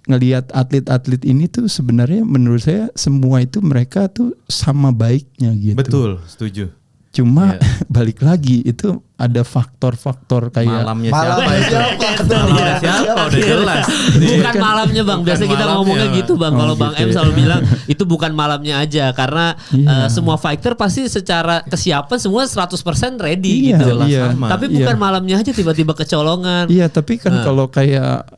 ngelihat atlet-atlet ini tuh sebenarnya menurut saya semua itu mereka tuh sama baiknya gitu. Betul, setuju. Cuma balik lagi itu ada faktor-faktor kayak malamnya siapa? Udah jelas. Bukan malamnya Bang. Biasa kita ngomongnya gitu Bang. Kalau Bang M selalu bilang itu bukan malamnya aja karena semua fighter pasti secara kesiapan semua 100% ready gitu. Tapi bukan malamnya aja tiba-tiba kecolongan. Iya, tapi kan kalau kayak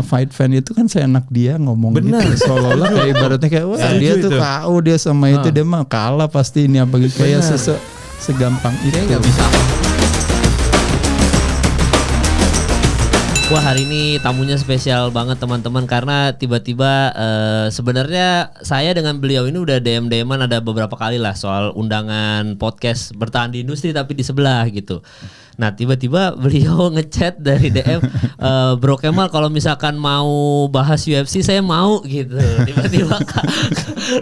fight fan itu kan seenak dia ngomong gitu. Seolah-olah kayak ibaratnya kayak wah dia tuh KO dia sama itu dia mah kalah pasti ini apa gitu kayak segampang itu. Nggak bisa. Wah hari ini tamunya spesial banget teman-teman karena tiba-tiba sebenarnya saya dengan beliau ini udah DM-an ada beberapa kali lah soal undangan podcast bertahan di industri tapi di sebelah gitu. Nah tiba-tiba beliau ngechat dari DM Bro Kemal kalau misalkan mau bahas UFC saya mau gitu. Tiba-tiba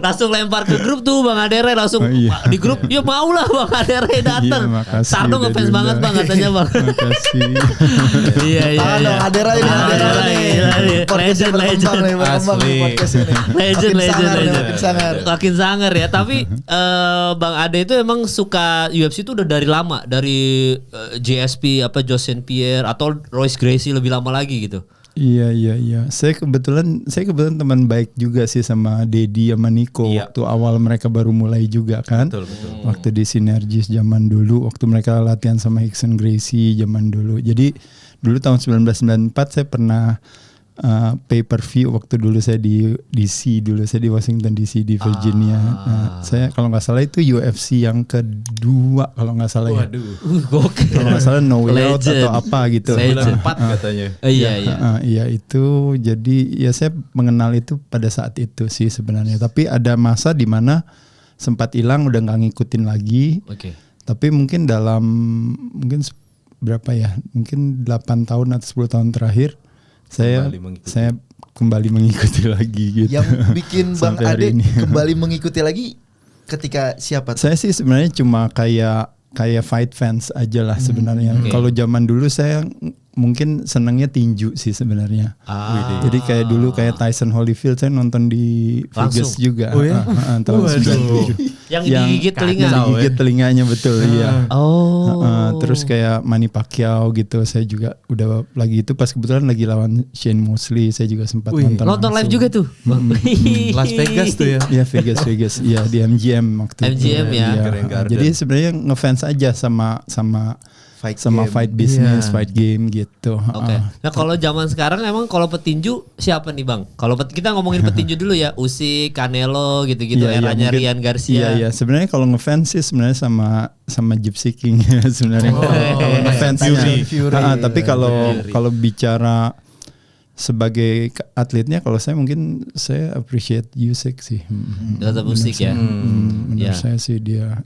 langsung lempar ke grup tuh Bang Adere langsung di grup ya mau lah Bang Adere datang. Sardo ngefans banget Bang katanya Bang. Makasih. Iya. Adera ini. Legend. Makin sangar ya. Tapi Bang Ade itu emang suka UFC itu udah dari lama dari GSP apa Joe Pierre atau Royce Gracie lebih lama lagi gitu. Iya. Saya kebetulan teman baik juga sih sama Dedi sama Niko waktu awal mereka baru mulai juga kan. Betul. Waktu di Sinergis zaman dulu, waktu mereka latihan sama Rickson Gracie zaman dulu. Jadi dulu tahun 1994 saya pernah pay per view waktu dulu saya di DC dulu saya di Washington DC di Virginia. Saya kalau nggak salah itu UFC yang kedua kalau nggak salah ya. Kalau nggak salah No Way Out atau apa gitu. 94 katanya. Iya itu jadi ya saya mengenal itu pada saat itu sih sebenarnya. Tapi ada masa di mana sempat hilang udah nggak ngikutin lagi. Tapi mungkin berapa ya? Mungkin 8 tahun atau 10 tahun terakhir saya kembali mengikuti lagi gitu. Yang bikin Bang Ade kembali mengikuti lagi ketika siapa? Saya sih sebenarnya cuma kayak fight fans aja lah sebenarnya. Kalau zaman dulu saya mungkin senangnya tinju sih sebenarnya. Jadi kayak dulu kayak Tyson Holyfield saya nonton di Vegas juga. Tahun 97. Yang digigit telinga. Digigit telinganya betul iya. Terus kayak Manny Pacquiao gitu saya juga udah lagi itu pas kebetulan lagi lawan Shane Mosley saya juga sempat nonton. Nonton live juga tuh. Las Vegas tuh ya. Iya Vegas. Iya di MGM waktu itu. MGM ya. Jadi sebenarnya ngefans aja sama fight business, fight game gitu. Nah kalau zaman sekarang emang kalau petinju siapa nih Bang? Kalau kita ngomongin petinju dulu ya, Usyk, Canelo gitu-gitu, eranya Ryan Garcia. Iya. Sebenarnya kalau ngefans sih sebenarnya sama Gypsy King sebenarnya. Kalau ngefansnya. Tapi kalau bicara sebagai atletnya kalau saya mungkin saya appreciate Usyk sih. Tetap Usyk ya. Menurut saya sih dia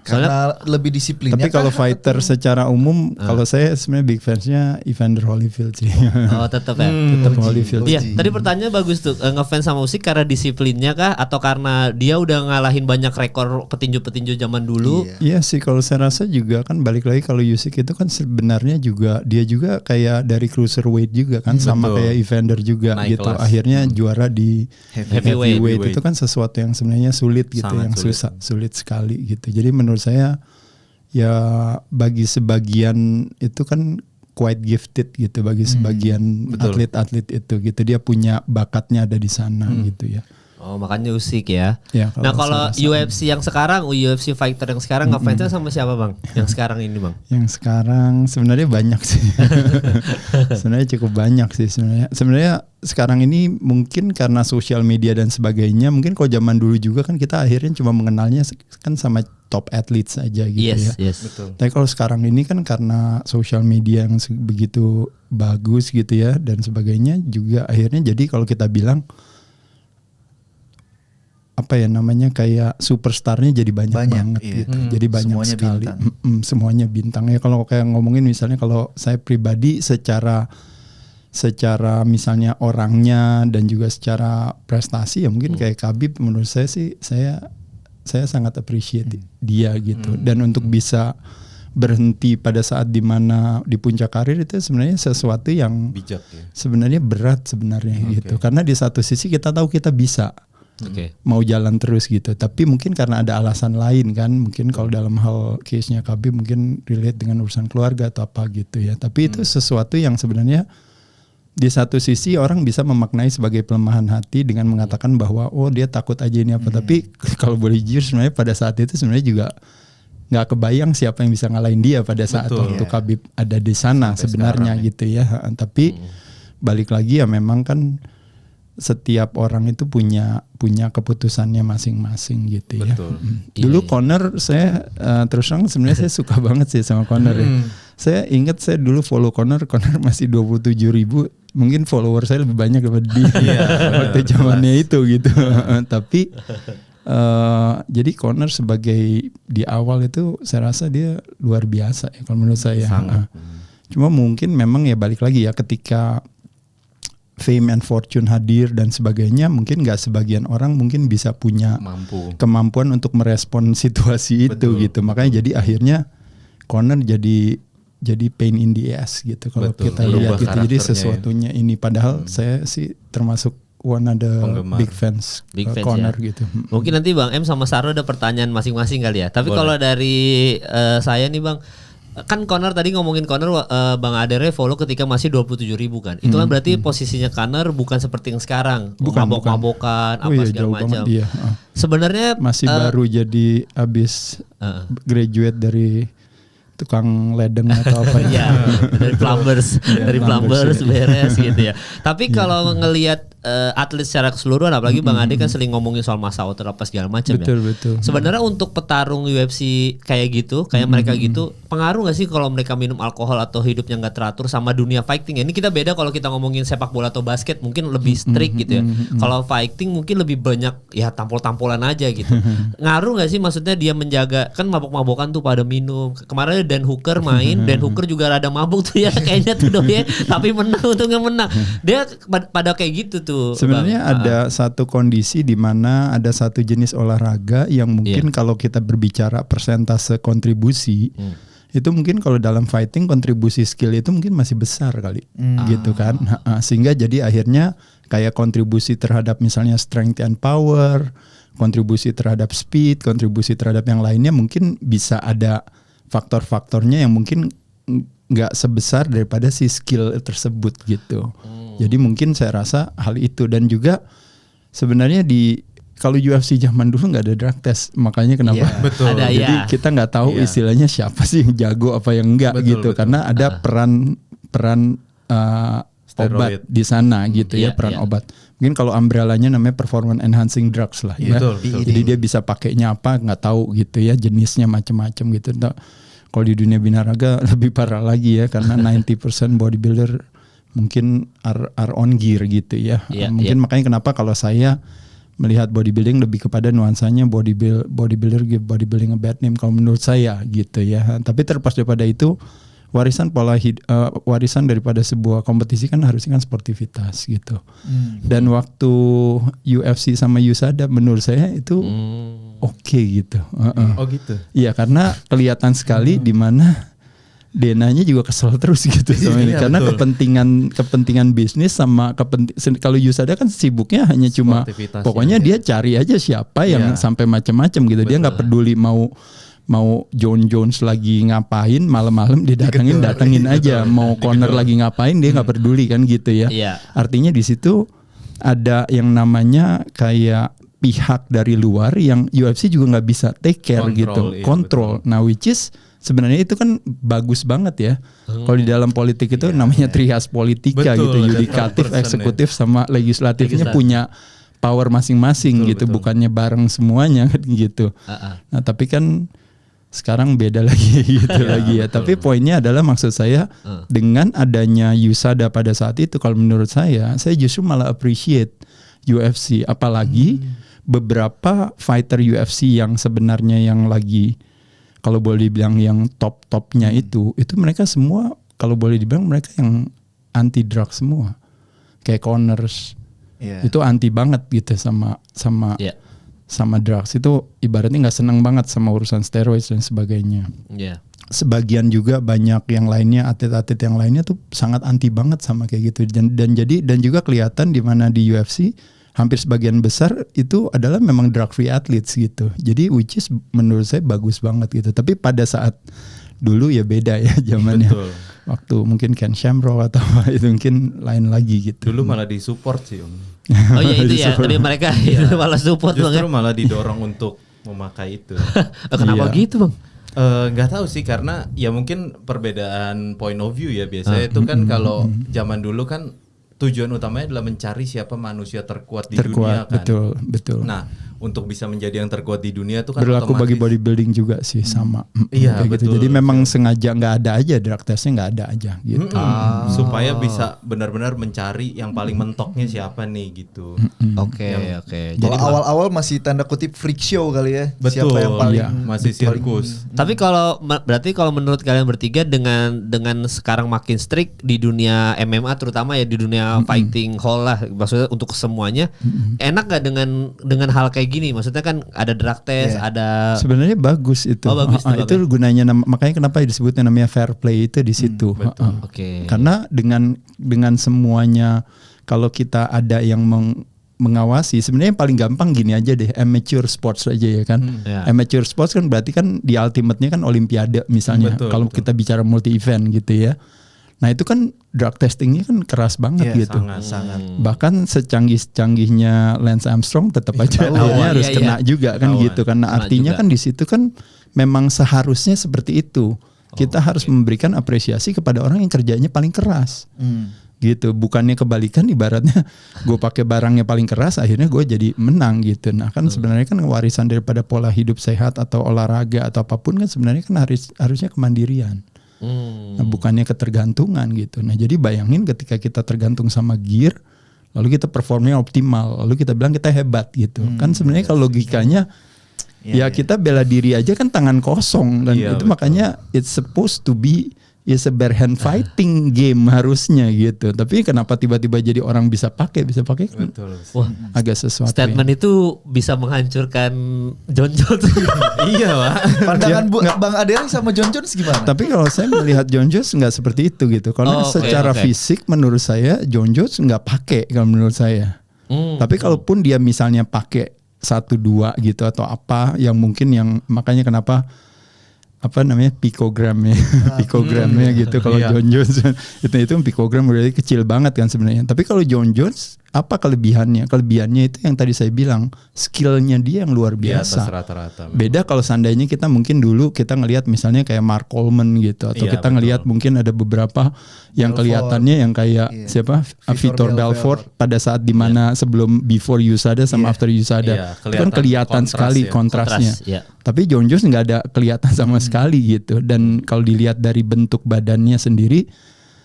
karena lebih disiplinnya. Tapi kalau fighter secara umum kalau saya sebenarnya big fansnya Evander Holyfield sih. Tetap ya. Tetap Holyfield. Iya, tadi pertanyaan bagus tuh. Ngefans sama Usyk karena disiplinnya kah atau karena dia udah ngalahin banyak rekor petinju-petinju zaman dulu? Iya sih kalau saya rasa juga kan balik lagi kalau Usyk itu kan sebenarnya juga dia juga kayak dari cruiserweight juga kan sama kayak Evander juga naik gitu kelas. Akhirnya juara di heavyweight itu kan sesuatu yang sebenarnya sulit gitu. Sangat yang sulit sekali gitu. Jadi menurut saya ya bagi sebagian itu kan quite gifted gitu bagi sebagian atlet-atlet itu gitu dia punya bakatnya ada di sana gitu ya. Oh makanya Usyk ya. Nah kalau UFC yang sekarang, UFC fighter yang sekarang ngefansnya sama siapa Bang? Yang sekarang ini Bang? Yang sekarang sebenarnya banyak sih. Sebenarnya cukup banyak sih sebenarnya. Sebenarnya sekarang ini mungkin karena sosial media dan sebagainya. Mungkin kalau zaman dulu juga kan kita akhirnya cuma mengenalnya kan sama top athletes aja gitu ya. Betul. Tapi kalau sekarang ini kan karena sosial media yang begitu bagus gitu ya dan sebagainya juga akhirnya jadi kalau kita bilang apa ya namanya kayak superstarnya jadi banyak banget gitu. Jadi banyak semuanya sekali. Semuanya bintang ya kalau kayak ngomongin misalnya kalau saya pribadi secara misalnya orangnya dan juga secara prestasi ya mungkin kayak Khabib menurut saya sih saya sangat appreciate dia gitu. Dan untuk bisa berhenti pada saat dimana di puncak karir itu sebenarnya sesuatu yang bijak ya. Sebenarnya berat sebenarnya gitu. Karena di satu sisi kita tahu kita bisa mau jalan terus gitu. Tapi mungkin karena ada alasan lain kan. Mungkin kalau dalam hal case-nya KB mungkin relate dengan urusan keluarga atau apa gitu ya. Tapi itu sesuatu yang sebenarnya di satu sisi orang bisa memaknai sebagai pelemahan hati dengan mengatakan bahwa oh dia takut aja ini apa. Tapi kalau boleh jujur sebenarnya pada saat itu sebenarnya juga nggak kebayang siapa yang bisa ngalahin dia pada saat waktu Khabib ada di sana sebenarnya gitu ya. Tapi balik lagi ya memang kan setiap orang itu punya keputusannya masing-masing gitu ya. Dulu Conor saya terus terang sebenarnya saya suka banget sih sama Conor ya. Saya ingat saya dulu follow Conor masih 27.000, mungkin follower saya lebih banyak daripada dia waktu zamannya itu gitu. Tapi jadi Conor sebagai di awal itu saya rasa dia luar biasa ya kalau menurut saya. Cuma mungkin memang ya balik lagi ya ketika fame and fortune hadir dan sebagainya, mungkin nggak sebagian orang mungkin bisa punya kemampuan untuk merespon situasi itu gitu. Makanya jadi akhirnya Conor jadi pain in the ass gitu kalau kita lihat gitu. Jadi sesuatunya ini padahal saya sih termasuk one of the big fans Conor ya. Gitu. Mungkin nanti Bang M sama Sarno ada pertanyaan masing-masing kali ya. Tapi kalau dari saya nih Bang, kan Conor tadi ngomongin Conor, Bang Adere follow ketika masih 27.000 kan. Itu kan berarti posisinya Conor bukan seperti yang sekarang, mabok-mabokan apa segala macam. Sebenarnya masih baru jadi abis graduate dari tukang ledeng atau apa ya. Dari plumbers, beres gitu ya. Tapi kalau ngelihat atlet secara keseluruhan, apalagi Bang Ade kan sering ngomongin soal masa outer apa segala macam ya. Betul. Sebenarnya untuk petarung UFC kayak gitu, kayak mereka gitu, pengaruh nggak sih kalau mereka minum alkohol atau hidupnya nggak teratur sama dunia fighting? Ini kita beda kalau kita ngomongin sepak bola atau basket, mungkin lebih strict gitu ya. Kalau fighting mungkin lebih banyak ya tampol-tampolan aja gitu. Ngaruh nggak sih maksudnya dia menjaga, kan mabok-mabokan tuh pada minum. Kemarin Dan Hooker main, Dan Hooker juga rada mabuk tuh ya kayaknya tuh doi, tapi menang, untungnya menang. Dia pada kayak gitu tuh. Sebenarnya ada satu kondisi di mana ada satu jenis olahraga yang mungkin kalau kita berbicara persentase kontribusi, itu mungkin kalau dalam fighting kontribusi skill itu mungkin masih besar kali, gitu kan. Sehingga jadi akhirnya kayak kontribusi terhadap misalnya strength and power, kontribusi terhadap speed, kontribusi terhadap yang lainnya mungkin bisa ada faktor-faktornya yang mungkin nggak sebesar daripada si skill tersebut gitu. Jadi mungkin saya rasa hal itu, dan juga sebenarnya kalau UFC zaman dulu nggak ada drug test, makanya kenapa? Jadi kita nggak tahu istilahnya siapa sih yang jago apa yang enggak gitu, karena ada peran obat di sana gitu ya, peran obat. Mungkin kalau umbrellanya namanya performance enhancing drugs lah ya. Jadi dia bisa pakainya apa nggak tahu gitu ya, jenisnya macam-macam gitu. Kalau di dunia binaraga lebih parah lagi ya, karena 90% bodybuilder mungkin are on gear gitu ya. Mungkin makanya kenapa kalau saya melihat bodybuilding lebih kepada nuansanya bodybuilder give bodybuilding a bad name kalau menurut saya gitu ya. Tapi terlepas daripada itu, warisan warisan daripada sebuah kompetisi kan harusnya kan sportivitas gitu. Dan waktu UFC sama USADA menurut saya itu oke gitu. Oh gitu. Iya, karena kelihatan sekali di mana Denanya juga kesel terus gitu sama ini, karena kepentingan bisnis sama kalau USADA kan sibuknya hanya cuma pokoknya dia cari aja siapa yang sampai macam-macam gitu. Dia nggak peduli mau John Jones lagi ngapain malam-malam datengin aja, mau Conor lagi ngapain dia nggak peduli kan gitu ya. Artinya di situ ada yang namanya kayak pihak dari luar yang UFC juga nggak bisa take care kontrol. Nah, which is sebenarnya itu kan bagus banget ya. Kalau di dalam politik itu namanya trias politika gitu, yudikatif, eksekutif sama legislatifnya punya power masing-masing gitu, bukannya bareng semuanya kan gitu. Nah, tapi kan sekarang beda lagi gitu lagi ya. Tapi poinnya adalah maksud saya dengan adanya USADA pada saat itu, kalau menurut saya justru malah appreciate UFC, apalagi beberapa fighter UFC yang sebenarnya yang lagi kalau boleh dibilang yang top-topnya itu mereka semua kalau boleh dibilang mereka yang anti drug semua. Kayak Connors itu anti banget gitu sama drugs. Itu ibaratnya nggak senang banget sama urusan steroid dan sebagainya. sebagian juga banyak yang lainnya, atlet-atlet yang lainnya tuh sangat anti banget sama kayak gitu. Dan juga kelihatan di mana di UFC hampir sebagian besar itu adalah memang drug free athletes gitu. Jadi which is menurut saya bagus banget gitu. Tapi pada saat dulu ya beda ya zamannya. Betul. Waktu mungkin Ken Shamrock atau apa itu mungkin lain lagi gitu. Dulu malah disupport sih Om. Oh iya itu ya, tapi mereka itu malah support Bang ya. Justru malah didorong untuk memakai itu. Kenapa gitu Bang? Nggak tahu sih, karena ya mungkin perbedaan point of view ya. Biasanya itu kan kalau zaman dulu kan tujuan utamanya adalah mencari siapa manusia terkuat di dunia kan. Betul. Nah, untuk bisa menjadi yang terkuat di dunia itu kan berlaku otomatis bagi bodybuilding juga sih sama. Iya, kayak gitu. betul. Jadi memang sengaja nggak ada aja drug testnya, nggak ada aja gitu. Supaya bisa benar-benar mencari yang paling mentoknya siapa nih gitu. Oke. Jadi awal-awal masih tanda kutip freak show kali ya. Betul. Siapa yang paling masih sirkus. Tapi berarti kalau menurut kalian bertiga dengan sekarang makin strict di dunia MMA terutama ya di dunia fighting hall lah, maksudnya untuk semuanya, enak nggak dengan hal kayak gini? Maksudnya kan ada drug test, ada sebenarnya bagus itu. Itu gunanya makanya kenapa disebutnya namanya fair play itu di situ. Oke. Karena dengan semuanya kalau kita ada yang mengawasi, sebenarnya yang paling gampang gini aja deh, amateur sports aja ya kan. Amateur sports kan berarti kan di ultimate-nya kan olimpiade misalnya. Kalau kita bicara multi event gitu ya. Nah itu kan drug testingnya kan keras banget gitu. Sangat. Bahkan secanggih-canggihnya Lance Armstrong tetap aja harus kena juga kan gitu. Karena artinya kan di situ kan memang seharusnya seperti itu. Kita harus memberikan apresiasi kepada orang yang kerjanya paling keras. Gitu, bukannya kebalikan, ibaratnya gue pakai barangnya paling keras akhirnya gue jadi menang gitu. Nah kan sebenarnya kan warisan daripada pola hidup sehat atau olahraga atau apapun kan sebenarnya kan harusnya kemandirian. Nah, bukannya ketergantungan gitu. Nah jadi bayangin ketika kita tergantung sama gear, lalu kita performnya optimal, lalu kita bilang kita hebat gitu. Kan sebenarnya kalau logikanya ya kita bela diri aja kan tangan kosong dan itu betul. Makanya it's supposed to be is a bare hand fighting game harusnya gitu. Tapi kenapa tiba-tiba jadi orang bisa pakai kan wah, agak sesuatu. Statement itu bisa menghancurkan John Jones. Iya Pak. Pandangan Bang Adel sama John Jones gimana? Tapi kalau saya melihat John Jones nggak seperti itu gitu. Karena secara fisik menurut saya John Jones nggak pakai kalau menurut saya. Tapi kalaupun dia misalnya pakai 1-2 gitu atau apa yang mungkin yang makanya kenapa pikogramnya gitu kalau John Jones itu pikogram berarti kecil banget kan sebenarnya. Tapi kalau John Jones apa kelebihannya itu yang tadi saya bilang, skillnya dia yang luar biasa. Di atas rata-rata. Beda kalau seandainya kita mungkin dulu kita ngelihat misalnya kayak Mark Coleman gitu atau kita ngelihat mungkin ada beberapa yang kelihatannya yang kayak siapa Vitor Belfort pada saat dimana sebelum before USADA sama after USADA itu kan kelihatan sekali kontrasnya. Tapi John Jones nggak ada kelihatan sama sekali gitu. Dan kalau dilihat dari bentuk badannya sendiri,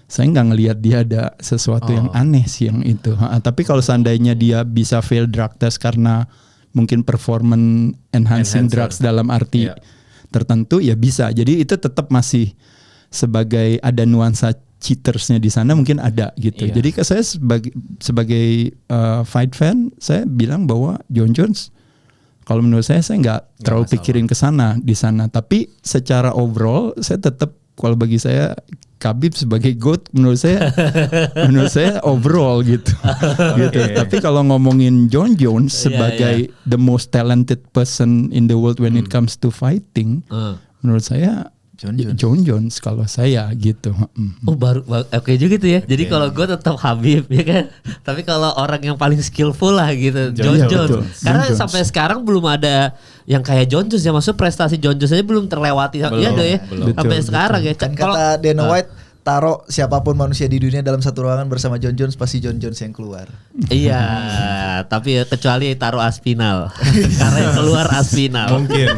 saya nggak ngelihat dia ada sesuatu yang aneh sih yang itu. Tapi kalau seandainya dia bisa fail drug test karena mungkin performance enhancing drugs dalam arti tertentu ya bisa. Jadi itu tetap masih sebagai ada nuansa cheatersnya di sana mungkin ada gitu. Jadi saya sebagai fight fan saya bilang bahwa John Jones kalau menurut saya nggak terlalu pikirin ke sana di sana. Tapi secara overall saya tetap kalau bagi saya Khabib sebagai GOAT menurut saya overall gitu. Tapi kalau ngomongin John Jones sebagai the most talented person in the world when it comes to fighting, menurut saya John Jones kalau saya gitu. Baru oke juga gitu ya. Jadi kalau gue tetap Khabib ya kan. Tapi kalau orang yang paling skillful lah gitu John Jones. Karena sampai sekarang belum ada yang kayak John Jones ya, maksudnya prestasi John Jones aja belum terlewati sampai sekarang ya. Kan kata Dana White, taruh siapapun manusia di dunia dalam satu ruangan bersama John Jones, pasti John Jones yang keluar. Iya, tapi kecuali taruh Aspinal. Karena yang keluar Aspinal. Mungkin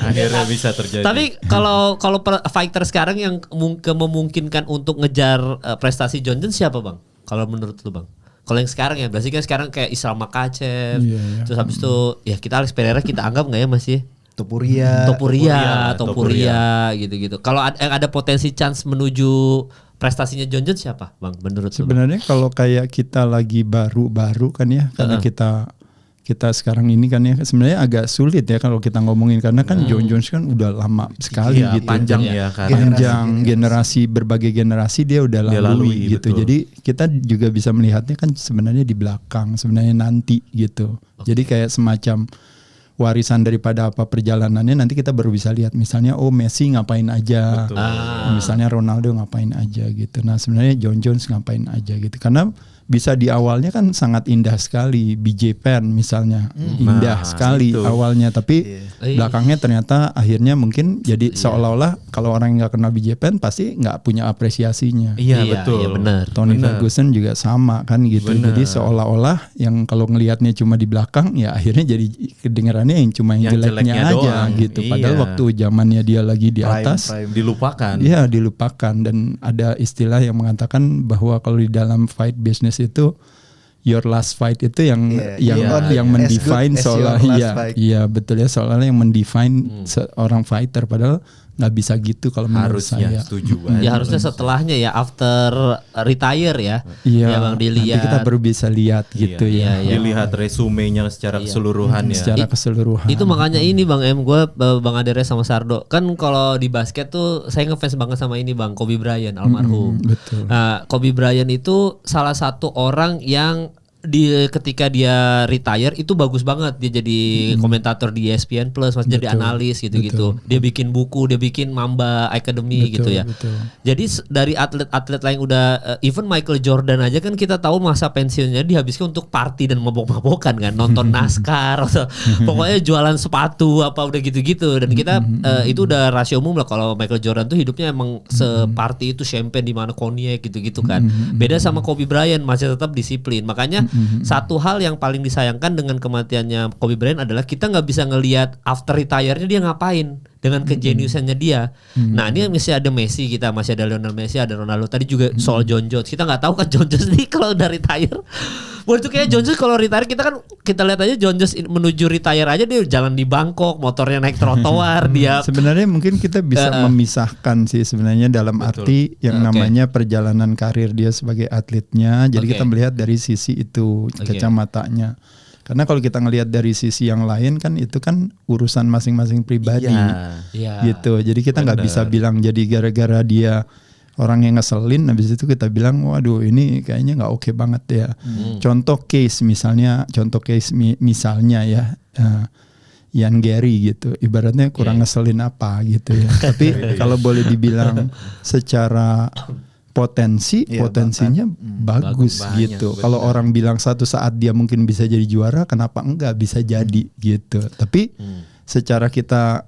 akhirnya bisa terjadi. Tapi kalau fighter sekarang yang memungkinkan untuk ngejar prestasi John Jones siapa Bang? Kalau menurut lu Bang? Kalau yang sekarang ya, berarti kan sekarang kayak Islam Makhachev, terus habis itu ya kita Alex Pereira kita anggap nggak ya masih? Topuria gitu-gitu. Kalau ada potensi chance menuju prestasinya John Jones siapa Bang menurut lu? Sebenarnya kalau kayak kita lagi baru kan ya, karena kita kita sekarang ini kan ya sebenarnya agak sulit ya kalau kita ngomongin karena kan Jon Jones kan udah lama sekali gitu. Panjang ya kan. Panjang generasi berbagai generasi dia udah lalui gitu. Betul. Jadi kita juga bisa melihatnya kan sebenarnya di belakang, sebenarnya nanti gitu. Jadi kayak semacam warisan daripada apa perjalanannya nanti kita baru bisa lihat misalnya Messi ngapain aja. Misalnya Ronaldo ngapain aja gitu. Nah, sebenarnya Jon Jones ngapain aja gitu. Karena bisa di awalnya kan sangat indah sekali, BJ Penn misalnya indah sekali awalnya, tapi belakangnya ternyata akhirnya mungkin jadi seolah-olah kalau orang nggak kenal BJ Penn pasti nggak punya apresiasinya. Betul. Iya, benar. Tony Ferguson juga sama kan gitu. Bener. Jadi seolah-olah yang kalau ngelihatnya cuma di belakang ya akhirnya jadi kedengarannya yang cuma yang jeleknya aja doang. Gitu. Padahal waktu zamannya dia lagi di atas dilupakan. Iya, dilupakan dan ada istilah yang mengatakan bahwa kalau di dalam fight business itu your last fight itu yang mendefine seolah betul ya seolah yang mendefine seorang fighter padahal nggak bisa gitu kalau menurut saya. Setuju banget. Ya harusnya setelahnya ya after retire ya. Iya. Bang dilihat. Nanti kita baru bisa lihat gitu ya. Dilihat resumenya secara keseluruhan ya. Secara keseluruhan. Itu makanya ini Bang gue Bang Adere sama Sardo kan kalau di basket tuh saya ngefans banget sama ini Bang Kobe Bryant almarhum. Betul. Nah Kobe Bryant itu salah satu orang yang ketika dia retire itu bagus banget dia jadi komentator di ESPN Plus, jadi analis gitu-gitu. Dia bikin buku, dia bikin Mamba Academy gitu ya. Betul. Jadi dari atlet-atlet lain udah even Michael Jordan aja kan kita tahu masa pensiunnya dihabiskan untuk party dan mabok-mabokan kan, nonton NASCAR atau pokoknya jualan sepatu apa udah gitu-gitu dan kita itu udah rahasia umum lah kalau Michael Jordan tuh hidupnya emang separty itu champagne di mana cognac gitu-gitu kan. Beda sama Kobe Bryant masih tetap disiplin. Makanya satu hal yang paling disayangkan dengan kematiannya Kobe Bryant adalah kita nggak bisa ngelihat after retire-nya dia ngapain dengan kejeniusannya dia. Nah ini masih ada Messi, kita masih ada Lionel Messi, ada Ronaldo. Tadi juga soal Jon Jones. Kita nggak tahu kan Jon Jones nih kalau udah retire. Waktu itu kayak Jon Jones kalau retire kita lihat aja Jon Jones menuju retire aja dia jalan di Bangkok, motornya naik trotoar dia. Sebenarnya mungkin kita bisa memisahkan sih sebenarnya dalam arti yang namanya perjalanan karir dia sebagai atletnya. Jadi kita melihat dari sisi itu kacamatanya. Karena kalau kita ngelihat dari sisi yang lain kan itu kan urusan masing-masing pribadi, gitu. Jadi kita nggak bisa bilang jadi gara-gara dia orang yang ngeselin, habis itu kita bilang waduh ini kayaknya nggak oke banget ya. Contoh case misalnya ya Ian Gary gitu, ibaratnya kurang ngeselin apa gitu ya. Tapi kalau boleh dibilang secara potensinya bagus gitu. Kalau orang bilang satu saat dia mungkin bisa jadi juara, kenapa enggak bisa jadi gitu. Tapi secara kita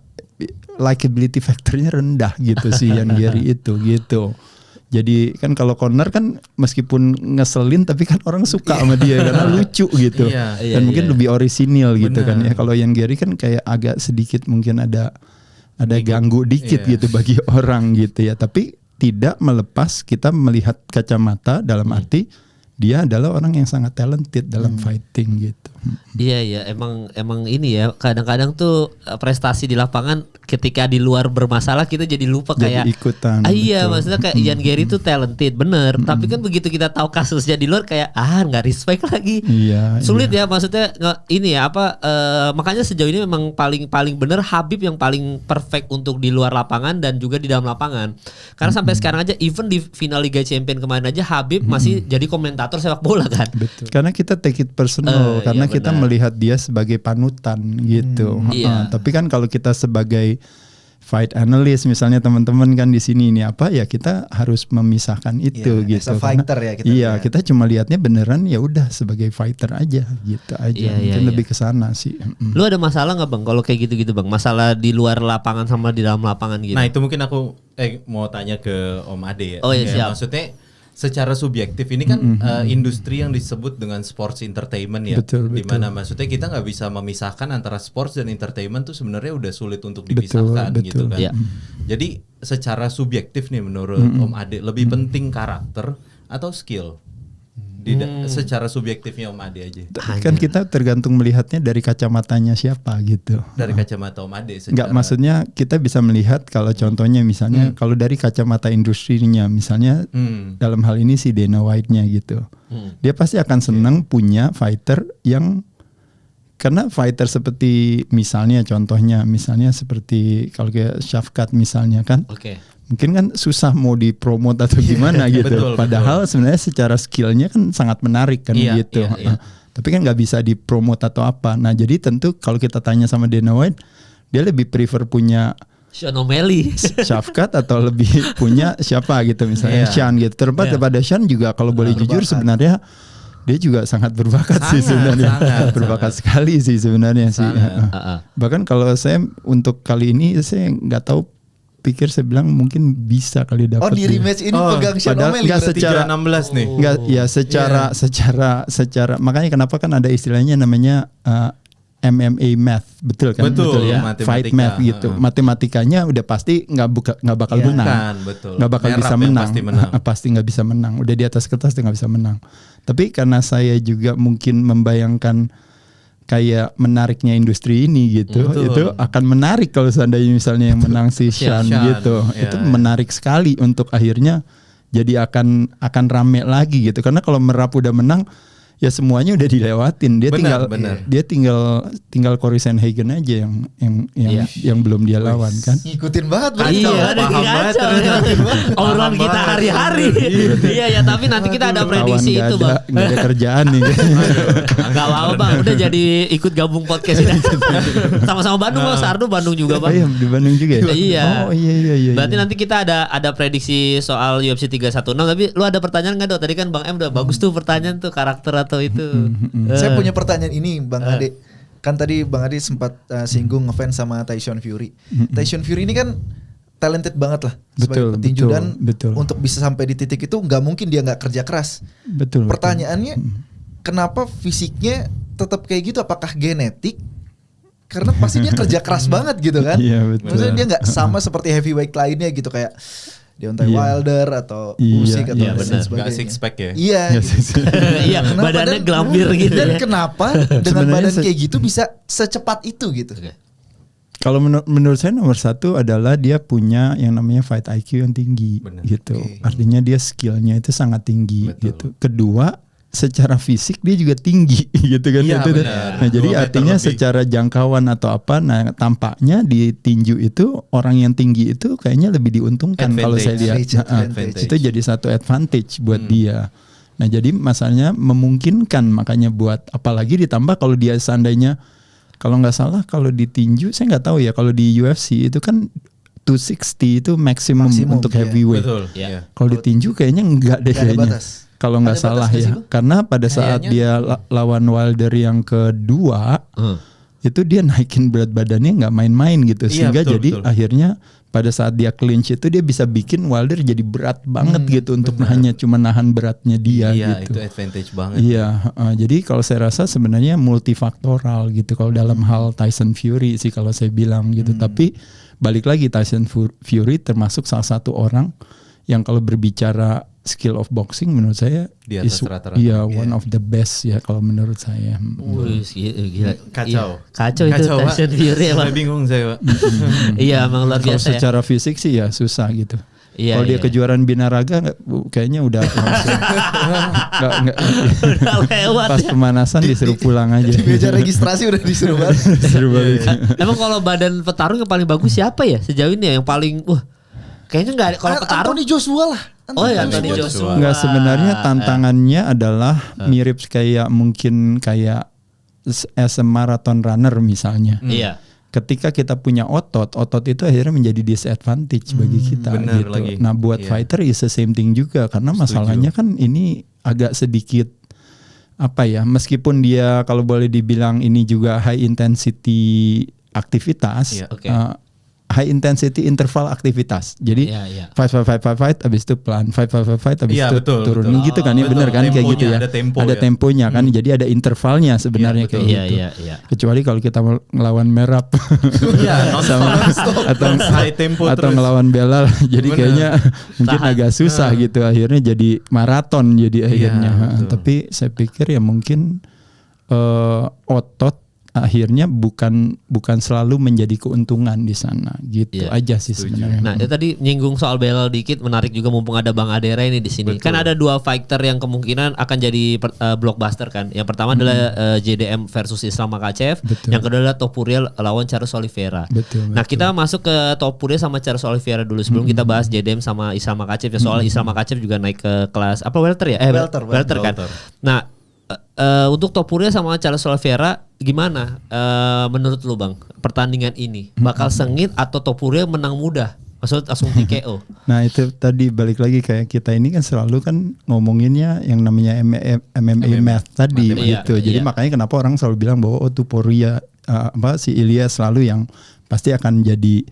likability factornya rendah gitu sih Ian Gary itu gitu. Jadi kan kalau Conor kan meskipun ngeselin tapi kan orang suka sama dia karena lucu gitu. Dan mungkin lebih orisinil gitu kan ya. Kalau Ian Gary kan kayak agak sedikit mungkin ada ganggu dikit gitu bagi orang gitu ya. Tapi tidak melepas kita melihat kacamata dalam arti dia adalah orang yang sangat talented dalam fighting gitu. Iya emang ini ya kadang-kadang tuh prestasi di lapangan ketika di luar bermasalah kita jadi lupa jadi kayak ikutan. Iya maksudnya kayak Ian Gary tuh talented bener, tapi kan begitu kita tahu kasusnya di luar kayak nggak respect lagi. Sulit ya maksudnya ini ya makanya sejauh ini memang paling bener Habib yang paling perfect untuk di luar lapangan dan juga di dalam lapangan. Karena sampai sekarang aja even di final Liga Champions kemarin aja Habib masih jadi komentator sepak bola kan. Betul. Karena kita take it personal karena kita melihat dia sebagai panutan gitu. Tapi kan kalau kita sebagai fight analyst misalnya teman-teman kan di sini ini apa ya kita harus memisahkan itu gitu. As a fighter ya kita. Iya, kita cuma lihatnya beneran ya udah sebagai fighter aja gitu aja. Mungkin lebih ke sana sih. Lu ada masalah nggak Bang kalau kayak gitu-gitu Bang? Masalah di luar lapangan sama di dalam lapangan gitu. Nah, itu mungkin aku mau tanya ke Om Ade ya. Oh iya, siap. Maksudnya secara subjektif ini kan industri yang disebut dengan sports entertainment ya, dimana maksudnya kita nggak bisa memisahkan antara sports dan entertainment tuh sebenarnya udah sulit untuk dipisahkan gitu kan. Jadi secara subjektif nih menurut Om Ade lebih penting karakter atau skill? Secara subjektifnya Om Ade aja. Kan kita tergantung melihatnya dari kacamatanya siapa gitu. Dari kacamata Om Ade. Enggak, maksudnya kita bisa melihat kalau contohnya misalnya kalau dari kacamata industrinya misalnya dalam hal ini si Dana White-nya gitu. Dia pasti akan senang punya fighter yang karena fighter seperti misalnya seperti kalau kayak Shafkat misalnya kan. Mungkin kan susah mau dipromot atau gimana gitu. Padahal sebenarnya secara skillnya kan sangat menarik kan gitu. Tapi kan nggak bisa dipromot atau apa. Nah jadi tentu kalau kita tanya sama Dana White, dia lebih prefer punya Sean O'Malley, Shafkat atau lebih punya siapa gitu misalnya Sean gitu. Terlepas daripada Sean juga kalau boleh jujur sebenarnya dia juga sangat berbakat sih sebenarnya. Berbakat sekali sih sebenarnya sih. Bahkan kalau saya untuk kali ini saya nggak tahu, saya bilang mungkin bisa kali dapat. Oh di rematch ini pegang Sean O'Malley secara 16 nih. Enggak ya secara makanya kenapa kan ada istilahnya namanya MMA math, betul kan? Betul ya. Fight math gitu. Matematikanya udah pasti nggak bakal menang. Nggak bakal bisa menang. Pasti nggak bisa menang. Udah di atas kertas dia nggak bisa menang. Tapi karena saya juga mungkin membayangkan kayak menariknya industri ini gitu, itu akan menarik kalau seandainya misalnya yang menang si Sean gitu. Itu menarik sekali untuk akhirnya jadi akan rame lagi gitu. Karena kalau Merab udah menang, ya semuanya udah dilewatin. Dia tinggal Cory Sandhagen aja yang belum dia lawan kan. Ngikutin banget paham banget. Obrolan kita hari-hari. Iya ya, tapi nanti kita ada prediksi itu Bang. Gak ada kerjaan nih. Gak apa-apa Bang, udah jadi ikut gabung podcast ini. Sama-sama Bandung Bang, Sardo Bandung juga Bang. Iya di Bandung juga ya? Iya. Oh iya. Berarti nanti kita ada prediksi soal UFC 316. Tapi lu ada pertanyaan gak Dok? Tadi kan Bang M udah bagus tuh pertanyaan tuh, karakter atau itu. Saya punya pertanyaan ini Bang Ade. Kan tadi Bang Ade sempat singgung ngefans sama Tyson Fury. Tyson Fury ini kan talented banget lah sebagai petinju dan untuk bisa sampai di titik itu nggak mungkin dia nggak kerja keras. Pertanyaannya kenapa fisiknya tetap kayak gitu? Apakah genetik? Karena pasti dia kerja keras banget gitu kan. Maksudnya dia nggak sama seperti heavyweight lainnya gitu kayak Deontay Wilder atau Usyk atau sebagainya. Gak six pack ya? Iya. Iya. Badannya gelambir gitu. Dan kenapa dengan badan kayak gitu bisa secepat itu gitu? Kalau menurut saya nomor satu adalah dia punya yang namanya fight IQ yang tinggi gitu. Artinya dia skillnya itu sangat tinggi gitu. Kedua, secara fisik dia juga tinggi gitu kan. Nah jadi artinya secara jangkauan atau apa, nah tampaknya di tinju itu orang yang tinggi itu kayaknya lebih diuntungkan kalau saya lihat. Itu jadi satu advantage buat dia. Nah jadi masalahnya memungkinkan, makanya buat apalagi ditambah kalau dia seandainya, kalau nggak salah kalau di tinju saya nggak tahu ya, kalau di UFC itu kan 260 itu maksimum untuk heavyweight. Kalau di tinju kayaknya enggak deh kayaknya. Kalau nggak salah ya, karena pada saat dia lawan Wilder yang kedua, itu dia naikin berat badannya nggak main-main gitu, sehingga jadi akhirnya pada saat dia clinch itu dia bisa bikin Wilder jadi berat banget gitu untuk hanya cuma nahan beratnya dia gitu. Itu advantage banget. Iya, jadi kalau saya rasa sebenarnya multifaktoral gitu kalau dalam hal Tyson Fury sih kalau saya bilang gitu. Tapi balik lagi, Tyson Fury termasuk salah satu orang yang kalau berbicara skill of boxing menurut saya di atas rata-rata. Iya, one of the best ya kalau menurut saya. Gila. Kacau itu Tyson Fury emang. Saya bingung saya, Pak. Iya, emang luar biasa. Kalau secara fisik sih ya susah gitu. Kalau dia kejuaraan binaraga kayaknya udah nggak udah lewat. Pas pemanasan disuruh pulang aja. Di meja registrasi udah disuruh balik. Emang kalau badan petarung yang paling bagus siapa ya sejauh ini yang paling kayaknya nggak ada kalau petarung. Anthony Joshua lah. Anthony Joshua. Nggak, sebenarnya tantangannya adalah mirip kayak mungkin kayak as a marathon runner misalnya. Iya. Ketika kita punya otot itu akhirnya menjadi disadvantage bagi kita gitu. Lagi. Nah buat fighter is the same thing juga, karena masalahnya kan ini agak sedikit apa ya, meskipun dia kalau boleh dibilang ini juga high intensity aktivitas, high intensity interval aktivitas. Jadi fight abis itu pelan, fight abis itu turun. Betul. Gitu kan ya, benar kan kayak gitu ya. Ada temponya kan. Jadi ada intervalnya sebenarnya kayak gitu. Kecuali kalau kita ngelawan Merab atau ngelawan Belal, jadi kayaknya mungkin agak susah gitu. Akhirnya jadi maraton jadi akhirnya. Tapi saya pikir ya mungkin otot akhirnya bukan selalu menjadi keuntungan di sana gitu aja sih sebenarnya. Nah, itu tadi nyinggung soal Belal dikit, menarik juga mumpung ada Bang Adera ini di sini. Betul. Kan ada 2 fighter yang kemungkinan akan jadi blockbuster kan. Yang pertama adalah JDM versus Islam Makhachev, yang kedua adalah Topuria lawan Charles Oliveira. Betul. Nah, kita masuk ke Topuria sama Charles Oliveira dulu sebelum kita bahas JDM sama Islam Makhachev ya. Soal Islam Makhachev juga naik ke kelas apa welter ya? Welter kan. Nah, untuk Topuria sama Charles Oliveira gimana menurut lu Bang pertandingan ini? Bakal sengit atau Topuria menang mudah? Maksud langsung TKO? Nah itu tadi balik lagi kayak kita ini kan selalu kan ngomonginnya yang namanya MMA math tadi gitu. Jadi makanya kenapa orang selalu bilang bahwa Topuria si Ilya selalu yang pasti akan jadi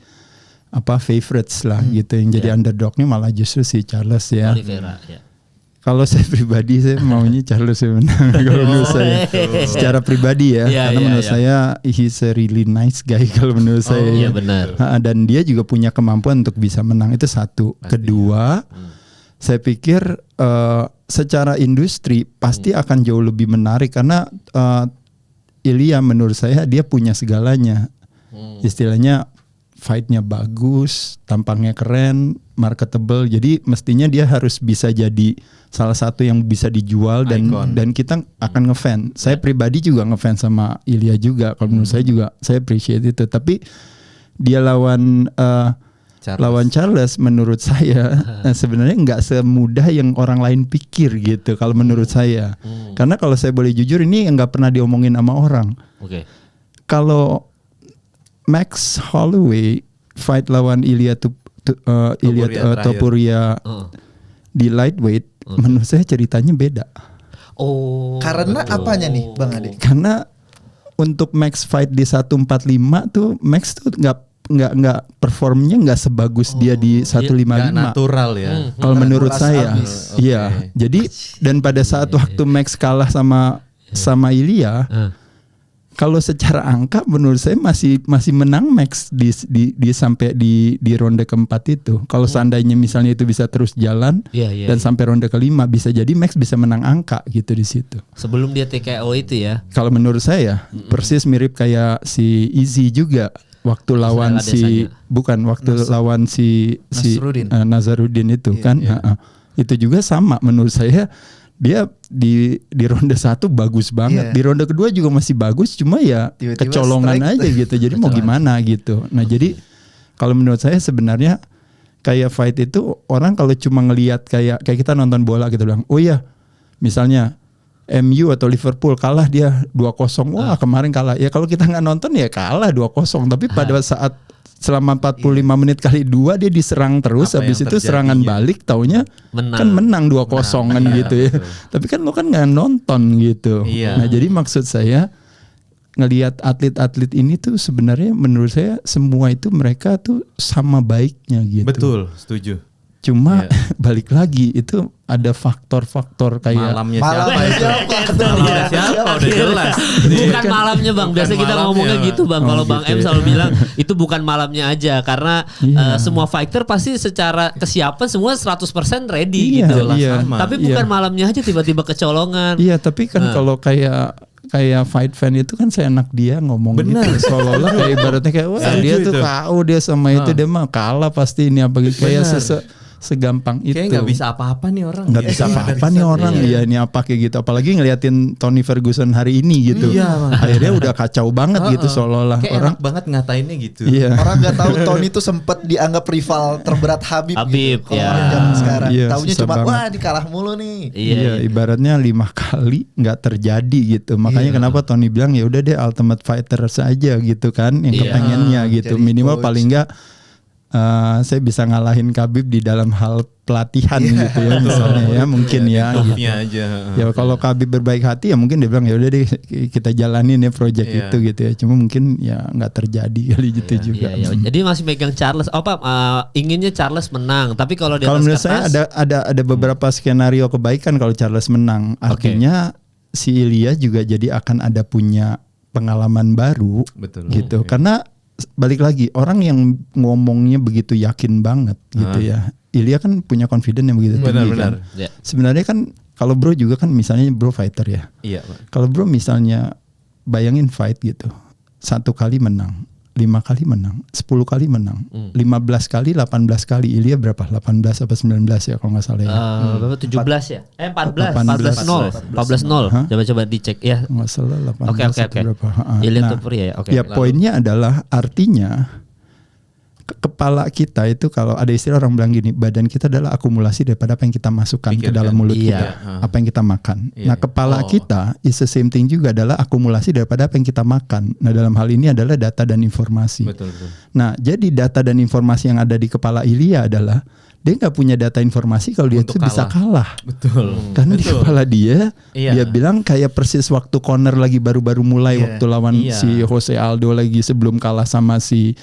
favorites lah gitu. Yang jadi underdognya malah justru si Charles ya. Oliveira, Kalau saya pribadi saya maunya Charles menang kalau menurut saya secara pribadi ya, karena menurut saya he's a really nice guy kalau menurut saya. Iya benar. Dan dia juga punya kemampuan untuk bisa menang, itu satu. Pasti. Kedua, saya pikir secara industri pasti akan jauh lebih menarik karena Ilya menurut saya dia punya segalanya. Istilahnya fight-nya bagus, tampangnya keren, marketable. Jadi mestinya dia harus bisa jadi salah satu yang bisa dijual dan kita akan ngefans. Saya pribadi juga ngefans sama Ilya juga. Kalau menurut saya juga saya appreciate itu. Tapi dia lawan Charles menurut saya sebenarnya nggak semudah yang orang lain pikir gitu. Kalau menurut saya, karena kalau saya boleh jujur ini nggak pernah diomongin sama orang. Kalau Max Holloway fight lawan Ilya Topuria di lightweight, menurut saya ceritanya beda. Karena apanya nih Bang Ade? Karena untuk Max fight di 145 tuh Max tuh nggak performnya nggak sebagus dia di 155. Nggak natural ya. Kalau menurut saya, iya. Jadi dan pada saat waktu Max kalah sama Ilya. Kalau secara angka menurut saya masih menang Max di sampai di ronde keempat itu. Kalau seandainya misalnya itu bisa terus jalan dan sampai ronde kelima bisa jadi Max bisa menang angka gitu di situ. Sebelum dia TKO itu ya. Kalau menurut saya persis mirip kayak si Izzy juga waktu lawan lawan si Nazarudin itu kan. Itu juga sama menurut saya. Dia di ronde 1 bagus banget, di ronde kedua juga masih bagus, cuma ya tiba-tiba kecolongan aja gitu. Jadi mau gimana gitu. Nah jadi kalau menurut saya sebenarnya kayak fight itu orang kalau cuma ngelihat kayak kita nonton bola gitu bilang, oh iya misalnya MU atau Liverpool kalah dia 2-0, wah kemarin kalah. Ya kalau kita nggak nonton ya kalah 2-0. Tapi pada saat selama 45 menit kali 2 dia diserang terus, habis itu serangan balik taunya kan menang 2-0 kan gitu ya. Tapi kan lo kan nggak nonton gitu. Nah jadi maksud saya ngelihat atlet-atlet ini tuh sebenarnya menurut saya semua itu mereka tuh sama baiknya gitu. Betul, setuju. Cuma balik lagi itu ada faktor-faktor kayak malamnya siapa udah jelas. Bukan malamnya Bang, biasa kita ngomongnya gitu Bang. Kalau Bang M selalu bilang itu bukan malamnya aja karena semua fighter pasti secara kesiapan semua 100% ready gitu. Tapi bukan malamnya aja tiba-tiba kecolongan. Iya, tapi kan kalau kayak fight fan itu kan seenak dia ngomong gitu. Seolah-olah kayak ibaratnya kayak wah dia tuh tahu dia sama itu dia mah kalah pasti ini apa gitu. Kayak segampang itu. Kayak nggak bisa apa-apa nih orang. Nggak bisa apa-apa nih orang. Iya ini apa kayak gitu. Apalagi ngeliatin Tony Ferguson hari ini gitu. Akhirnya udah kacau banget gitu seolah-olah. Kayak orang enak banget ngatainnya gitu. Orang nggak tahu Tony itu sempat dianggap rival terberat Habib gitu. Zaman sekarang. Taunya cuma wah dikalah mulu nih. Iya ibaratnya 5 kali nggak terjadi gitu. Makanya kenapa Tony bilang ya udah deh Ultimate Fighter saja gitu kan. Yang kepengennya gitu. Minimal paling nggak saya bisa ngalahin Khabib di dalam hal pelatihan gitu ya misalnya ya mungkin gitu. Ya kalau Khabib berbaik hati ya mungkin dia bilang ya udah deh kita jalanin ya project itu gitu ya. Cuma mungkin ya nggak terjadi kali gitu juga. Jadi masih megang Charles. Inginnya Charles menang. Tapi kalau menurut saya ada beberapa skenario kebaikan kalau Charles menang. Artinya si Ilya juga jadi akan ada punya pengalaman baru. Betul. Gitu. Karena balik lagi orang yang ngomongnya begitu yakin banget gitu ya. Ilya kan punya confidence yang begitu tinggi kan. Sebenarnya kan kalau bro juga kan misalnya bro fighter ya. Kalau bro misalnya bayangin fight gitu. 1 kali menang, 5 kali menang, 10 kali menang, 15 kali, 18 kali. Ilya berapa? 18 apa 19 ya kalau nggak salah ya. Berapa 17 ya? 14-0. Coba dicek ya. Nggak salah 18 Oke. berapa. Ilya Topuria ya. Oke. Ya poinnya adalah artinya kepala kita itu kalau ada istilah orang bilang gini, badan kita adalah akumulasi daripada apa yang kita masukkan ke dalam mulut kita, apa yang kita makan. Nah kepala kita is the same thing juga, adalah akumulasi daripada apa yang kita makan. Nah dalam hal ini adalah data dan informasi. Betul. Nah jadi data dan informasi yang ada di kepala Ilya adalah dia nggak punya data informasi kalau dia itu bisa kalah. Betul. Karena di kepala dia bilang kayak persis waktu corner lagi baru-baru mulai waktu lawan si Jose Aldo lagi sebelum kalah sama si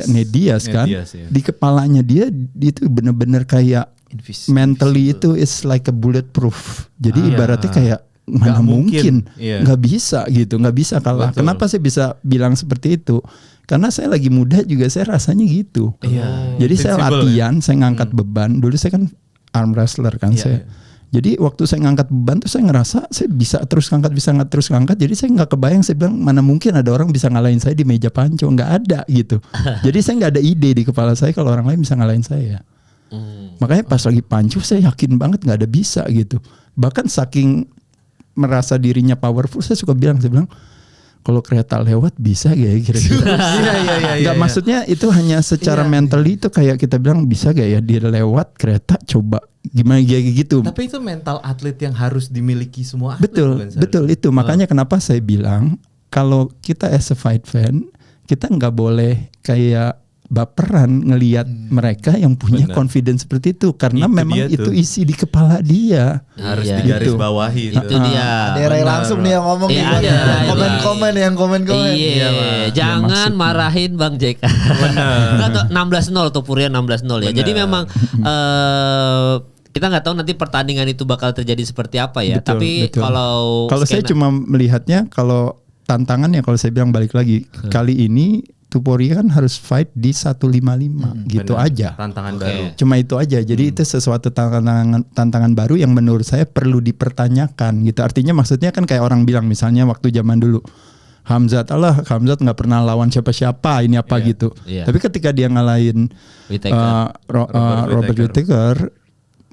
Nedias kan. Di kepalanya dia itu benar-benar kayak mentally itu is like a bulletproof. Jadi ibaratnya kayak mana mungkin nggak bisa gitu, nggak bisa kalah. Betul. Kenapa saya bisa bilang seperti itu? Karena saya lagi muda juga saya rasanya gitu. Jadi saya latihan, saya ngangkat beban. Dulu saya kan arm wrestler kan saya. Jadi waktu saya ngangkat beban tuh saya ngerasa saya bisa terus ngangkat. Jadi saya nggak kebayang, saya bilang mana mungkin ada orang bisa ngalahin saya di meja panco, nggak ada gitu. Jadi saya nggak ada ide di kepala saya kalau orang lain bisa ngalahin saya. Makanya pas lagi panco saya yakin banget nggak ada bisa gitu. Bahkan saking merasa dirinya powerful, saya bilang kalau kereta lewat bisa gak ya kira-kira? Gak maksudnya itu hanya secara mentally itu kayak kita bilang bisa gak ya dia lewat kereta, coba gimana gitu. Tapi itu mental atlet yang harus dimiliki semua atlet. Betul itu. Makanya kenapa saya bilang kalau kita as a fight fan, kita nggak boleh kayak baperan ngelihat mereka yang punya confidence seperti itu, karena itu memang itu isi di kepala dia. Harus digaris bawahi itu dia. Ada Ray langsung nih yang ngomong komen-komen yang komen. Iya, jangan marahin Bang JK. Benar. 16-0 Topuria 16-0 ya. Jadi memang kita nggak tahu nanti pertandingan itu bakal terjadi seperti apa ya. Tapi kalau saya cuma melihatnya kalau tantangannya, kalau saya bilang balik lagi kali ini Topuria kan harus fight di 155 gitu aja. Tantangan baru. Cuma itu aja. Jadi itu sesuatu tantangan baru yang menurut saya perlu dipertanyakan gitu. Artinya maksudnya kan kayak orang bilang misalnya waktu zaman dulu Khamzat nggak pernah lawan siapa-siapa ini apa gitu. Tapi ketika dia ngalahin Robert Whittaker,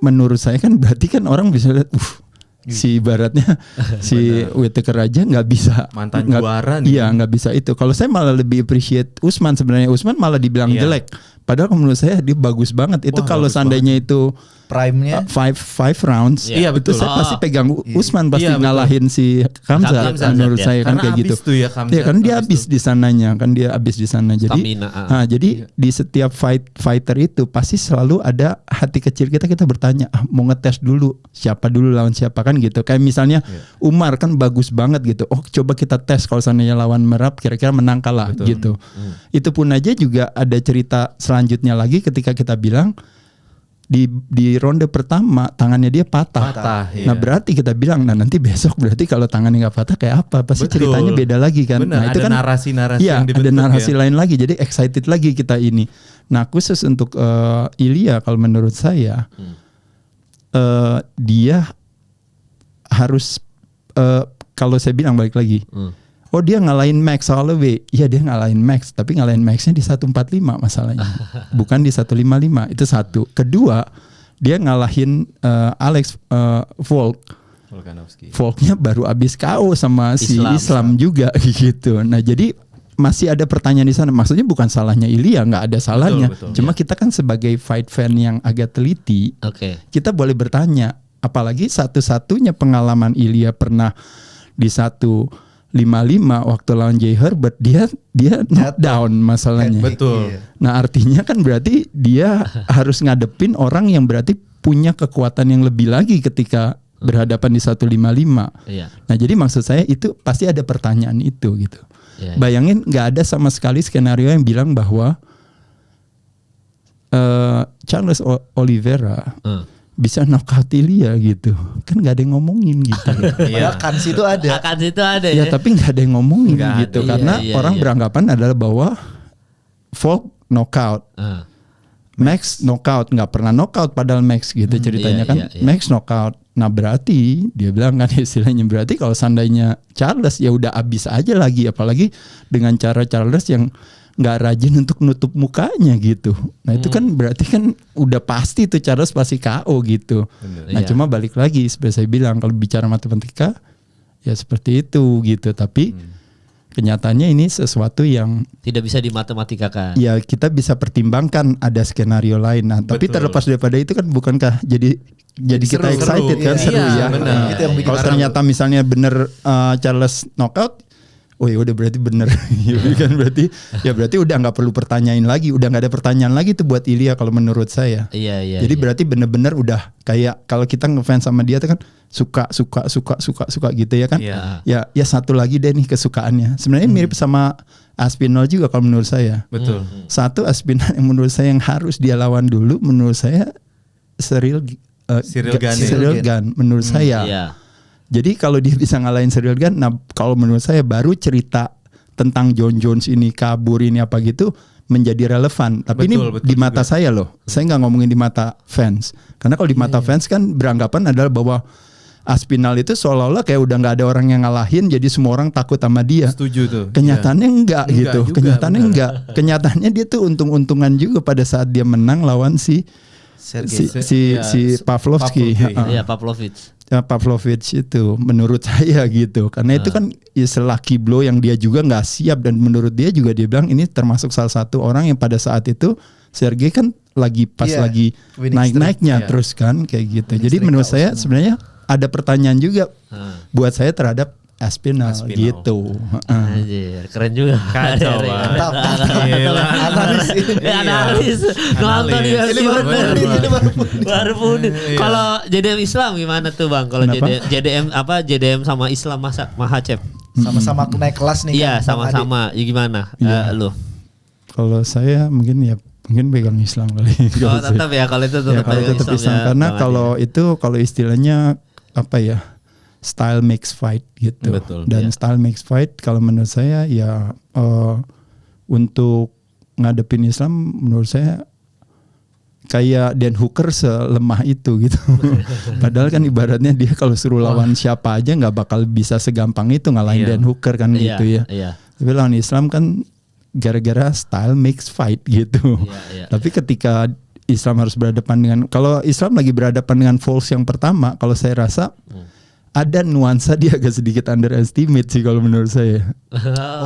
menurut saya kan berarti kan orang bisa lihat si ibaratnya si Whittaker aja nggak bisa mantan juara nih. Iya nggak bisa itu. Kalau saya malah lebih appreciate Usman, sebenarnya Usman malah dibilang jelek. Padahal menurut saya dia bagus banget. Itu kalau seandainya itu prime-nya five rounds, itu saya pasti pegang Usman pasti ngalahin si Khamzat menurut saya kan kayak gitu. Ya, karena dia habis di sananya, kan dia habis di sana. Jadi jadi di setiap fighter itu pasti selalu ada hati kecil kita bertanya, mau ngetes dulu siapa dulu lawan siapa kan gitu. Kayak misalnya Umar kan bagus banget gitu. Oh, coba kita tes kalau seandainya lawan Merab kira-kira menang kalah gitu. Itu pun aja juga ada cerita selanjutnya lagi ketika kita bilang di ronde pertama tangannya dia patah. Nah berarti kita bilang, nah nanti besok berarti kalau tangannya nggak patah kayak apa? Pasti ceritanya beda lagi kan. Bener, nah itu ada kan narasi-narasi yang dibentuk, ada narasi lain lagi. Jadi excited lagi kita ini. Nah khusus untuk Ilya kalau menurut saya dia harus kalau saya bilang balik lagi. Oh dia ngalahin Max Holloway. Iya dia ngalahin Max, tapi ngalahin Maxnya di 145 masalahnya. Bukan di 155. Itu satu. Kedua, dia ngalahin Alex Volknya baru abis KO sama si Islam juga gitu. Nah jadi masih ada pertanyaan di sana. Maksudnya bukan salahnya Ilya, nggak ada salahnya. Betul, cuma kita kan sebagai fight fan yang agak teliti, kita boleh bertanya. Apalagi satu-satunya pengalaman Ilya pernah di 155 waktu lawan Jay Herbert dia knockdown masalahnya. Betul. Nah artinya kan berarti dia harus ngadepin orang yang berarti punya kekuatan yang lebih lagi ketika berhadapan di 155. Nah jadi maksud saya itu pasti ada pertanyaan itu gitu. Bayangin nggak ada sama sekali skenario yang bilang bahwa Charles Oliveira bisa knockout Ilya gitu, kan nggak ada yang ngomongin gitu. Kans itu ada. Ya tapi nggak ada yang ngomongin gitu, karena orang beranggapan adalah bahwa Volk knockout, Max knockout, nggak pernah knockout padahal Max gitu ceritanya kan. Max knockout. Nah berarti dia bilang kan istilahnya berarti kalau seandainya Charles ya udah abis aja lagi, apalagi dengan cara Charles yang nggak rajin untuk nutup mukanya gitu. Nah itu kan berarti kan udah pasti tuh Charles pasti KO gitu. Nah cuma balik lagi seperti saya bilang kalau bicara matematika ya seperti itu gitu. Tapi kenyataannya ini sesuatu yang tidak bisa dimatematika-kan. Ya kita bisa pertimbangkan ada skenario lain. Nah tapi terlepas daripada itu kan bukankah jadi kita excited kan, seru ya. Kalau ternyata misalnya bener Charles knockout, oh ya udah berarti bener, kan berarti udah nggak perlu pertanyain lagi, udah nggak ada pertanyaan lagi tuh buat Ilya kalau menurut saya. Jadi berarti bener-bener udah kayak kalau kita ngefans sama dia tuh kan suka gitu ya kan. Ya satu lagi deh nih kesukaannya. Sebenarnya mirip sama Aspinall juga kalau menurut saya. Betul. Satu Aspinall yang menurut saya yang harus dia lawan dulu menurut saya Cyril Gane menurut saya. Jadi kalau dia bisa ngalahin Cyril Gane, nah kalau menurut saya baru cerita tentang John Jones ini kabur ini apa gitu menjadi relevan. Tapi ini di mata saya loh. Saya nggak ngomongin di mata fans. Karena kalau di mata fans kan beranggapan adalah bahwa Aspinall itu seolah-olah kayak udah nggak ada orang yang ngalahin, jadi semua orang takut sama dia. Setuju tuh. Kenyataannya enggak gitu. Kenyataannya enggak. Kenyataannya dia tuh untung-untungan juga pada saat dia menang lawan si Pavlovsky. Pavlovich itu menurut saya gitu, karena itu kan lucky blow yang dia juga nggak siap, dan menurut dia juga dia bilang ini termasuk salah satu orang yang pada saat itu Sergei kan lagi lagi naik-naiknya terus kan kayak gitu. Jadi menurut saya sebenarnya ada pertanyaan juga buat saya terhadap Aspinall gitu. Anjir, keren juga. Kacau analis. Nonton ini baru punit. Kalau JDM Islam gimana tuh Bang? Kalau JDM sama Islam Mahacep? Sama-sama naik kelas nih. Iya, sama-sama. Ya gimana? Lu? Kalau saya mungkin pegang Islam kali. Oh, tetap ya kalau itu tetap Islam. Karena kalau istilahnya apa ya? Style makes fight gitu. Betul, dan style makes fight kalau menurut saya ya untuk ngadepin Islam menurut saya kayak Dan Hooker selemah itu gitu. Padahal kan ibaratnya dia kalau suruh lawan siapa aja nggak bakal bisa segampang itu ngalahin Dan Hooker kan gitu ya. Tapi lawan Islam kan gara-gara style makes fight gitu. Tapi ketika Islam harus berhadapan dengan, kalau Islam lagi berhadapan dengan Foles yang pertama, kalau saya rasa ada nuansa dia agak sedikit underestimate sih kalau menurut saya.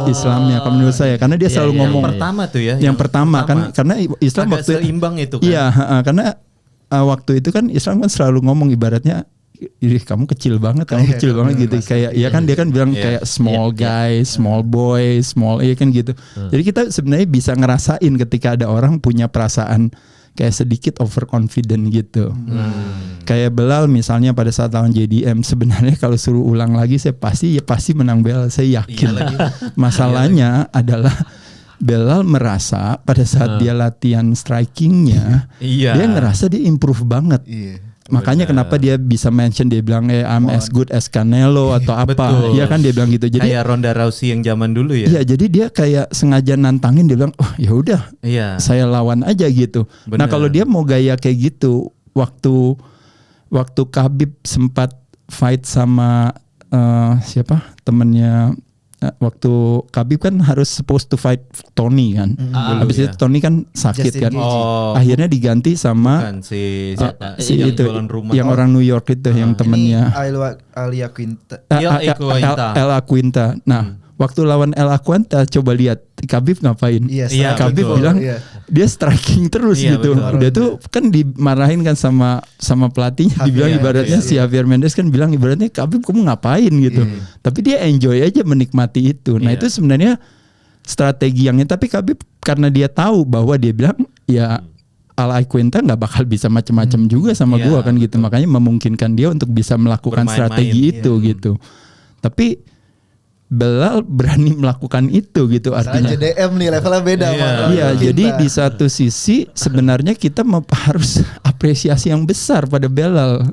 Islamnya kalau menurut saya, karena dia selalu ngomong pertama tuh ya. Yang pertama kan karena Islam agak waktu seimbang itu kan. Iya, karena waktu itu kan Islam kan selalu ngomong ibaratnya kamu kecil banget gitu. Kayak ya kan dia kan bilang kayak small guy, small boy, small kan gitu. Jadi kita sebenarnya bisa ngerasain ketika ada orang punya perasaan kayak sedikit overconfident gitu. Kayak Belal misalnya pada saat lawan JDM, sebenarnya kalau suruh ulang lagi saya pasti menang Belal, saya yakin. Masalahnya adalah Belal merasa pada saat dia latihan strikingnya, dia ngerasa dia improve banget. Makanya kenapa dia bisa mention, dia bilang I'm as good as Canelo atau apa. Iya kan dia bilang gitu. Jadi kayak Ronda Rousey yang zaman dulu ya. Iya, jadi dia kayak sengaja nantangin, dia bilang, "Oh, ya udah. Saya lawan aja gitu." Bener. Nah, kalau dia mau gaya kayak gitu, waktu Khabib sempat fight sama siapa? Temennya waktu Khabib kan harus supposed to fight Tony kan. Habis itu Tony kan sakit kan. Akhirnya diganti sama si itu yang orang New York itu yang temennya Alia Quinta. El Aquinta. Nah, waktu lawan El Aquinta coba lihat Khabib ngapain. Khabib bilang dia striking terus gitu. Dia tuh kan dimarahin kan sama pelatihnya, dibilang ibaratnya si Javier Mendes kan bilang ibaratnya Khabib kamu ngapain gitu. Tapi dia enjoy aja menikmati itu. Nah, itu sebenarnya strategi tapi Khabib karena dia tahu bahwa dia bilang ya Al Aquinta nggak bakal bisa macam-macam juga sama gua kan gitu. Makanya memungkinkan dia untuk bisa melakukan strategi itu gitu. Tapi Belal berani melakukan itu gitu, artinya JDM nih levelnya beda. Iya, jadi di satu sisi sebenarnya kita harus apresiasi yang besar pada Belal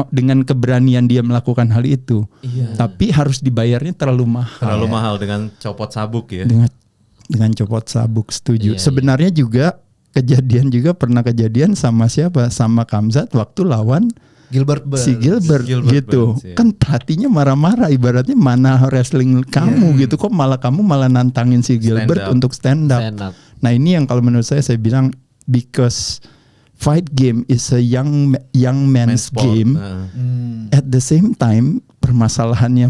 dengan keberanian dia melakukan hal itu. Tapi harus dibayarnya terlalu mahal. Terlalu mahal dengan copot sabuk ya. Dengan copot sabuk, setuju. Sebenarnya juga kejadian juga pernah kejadian sama siapa? Sama Khamzat waktu lawan Gilbert gitu. Burns, ya. Kan pelatihnya marah-marah, ibaratnya mana wrestling kamu gitu, kok kamu malah nantangin si Gilbert untuk stand up. Nah ini yang kalau menurut saya bilang, because fight game is a young man's game. At the same time permasalahannya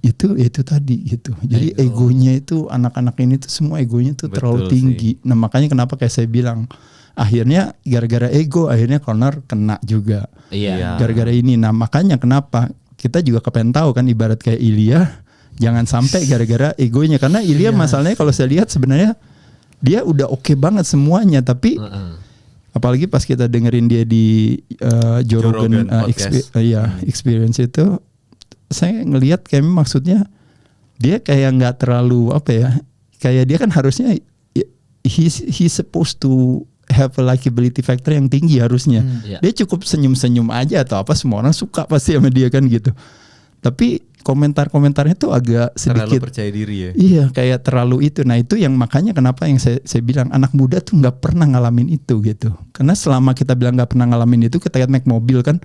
itu tadi gitu. Jadi egonya itu anak-anak ini tuh semua egonya tuh terlalu tinggi. Nah makanya kenapa kayak saya bilang, akhirnya gara-gara ego akhirnya Conor kena juga. Gara-gara ini. Nah makanya kenapa kita juga kepengen tahu kan, ibarat kayak Ilya, jangan sampai gara-gara egonya, karena Ilya masalahnya kalau saya lihat sebenarnya dia udah oke banget semuanya, tapi apalagi pas kita dengerin dia di Joe Rogan Experience itu, saya ngelihat kayak maksudnya dia kayak nggak terlalu kayak dia kan harusnya he's supposed to have a likability factor yang tinggi harusnya. Dia cukup senyum-senyum aja atau apa, semua orang suka pasti sama dia kan gitu. Tapi komentar-komentarnya tuh agak sedikit terlalu percaya diri ya. Iya, kayak terlalu itu. Nah itu yang makanya kenapa yang saya bilang anak muda tuh nggak pernah ngalamin itu gitu. Karena selama kita bilang nggak pernah ngalamin itu, kita lihat naik mobil kan,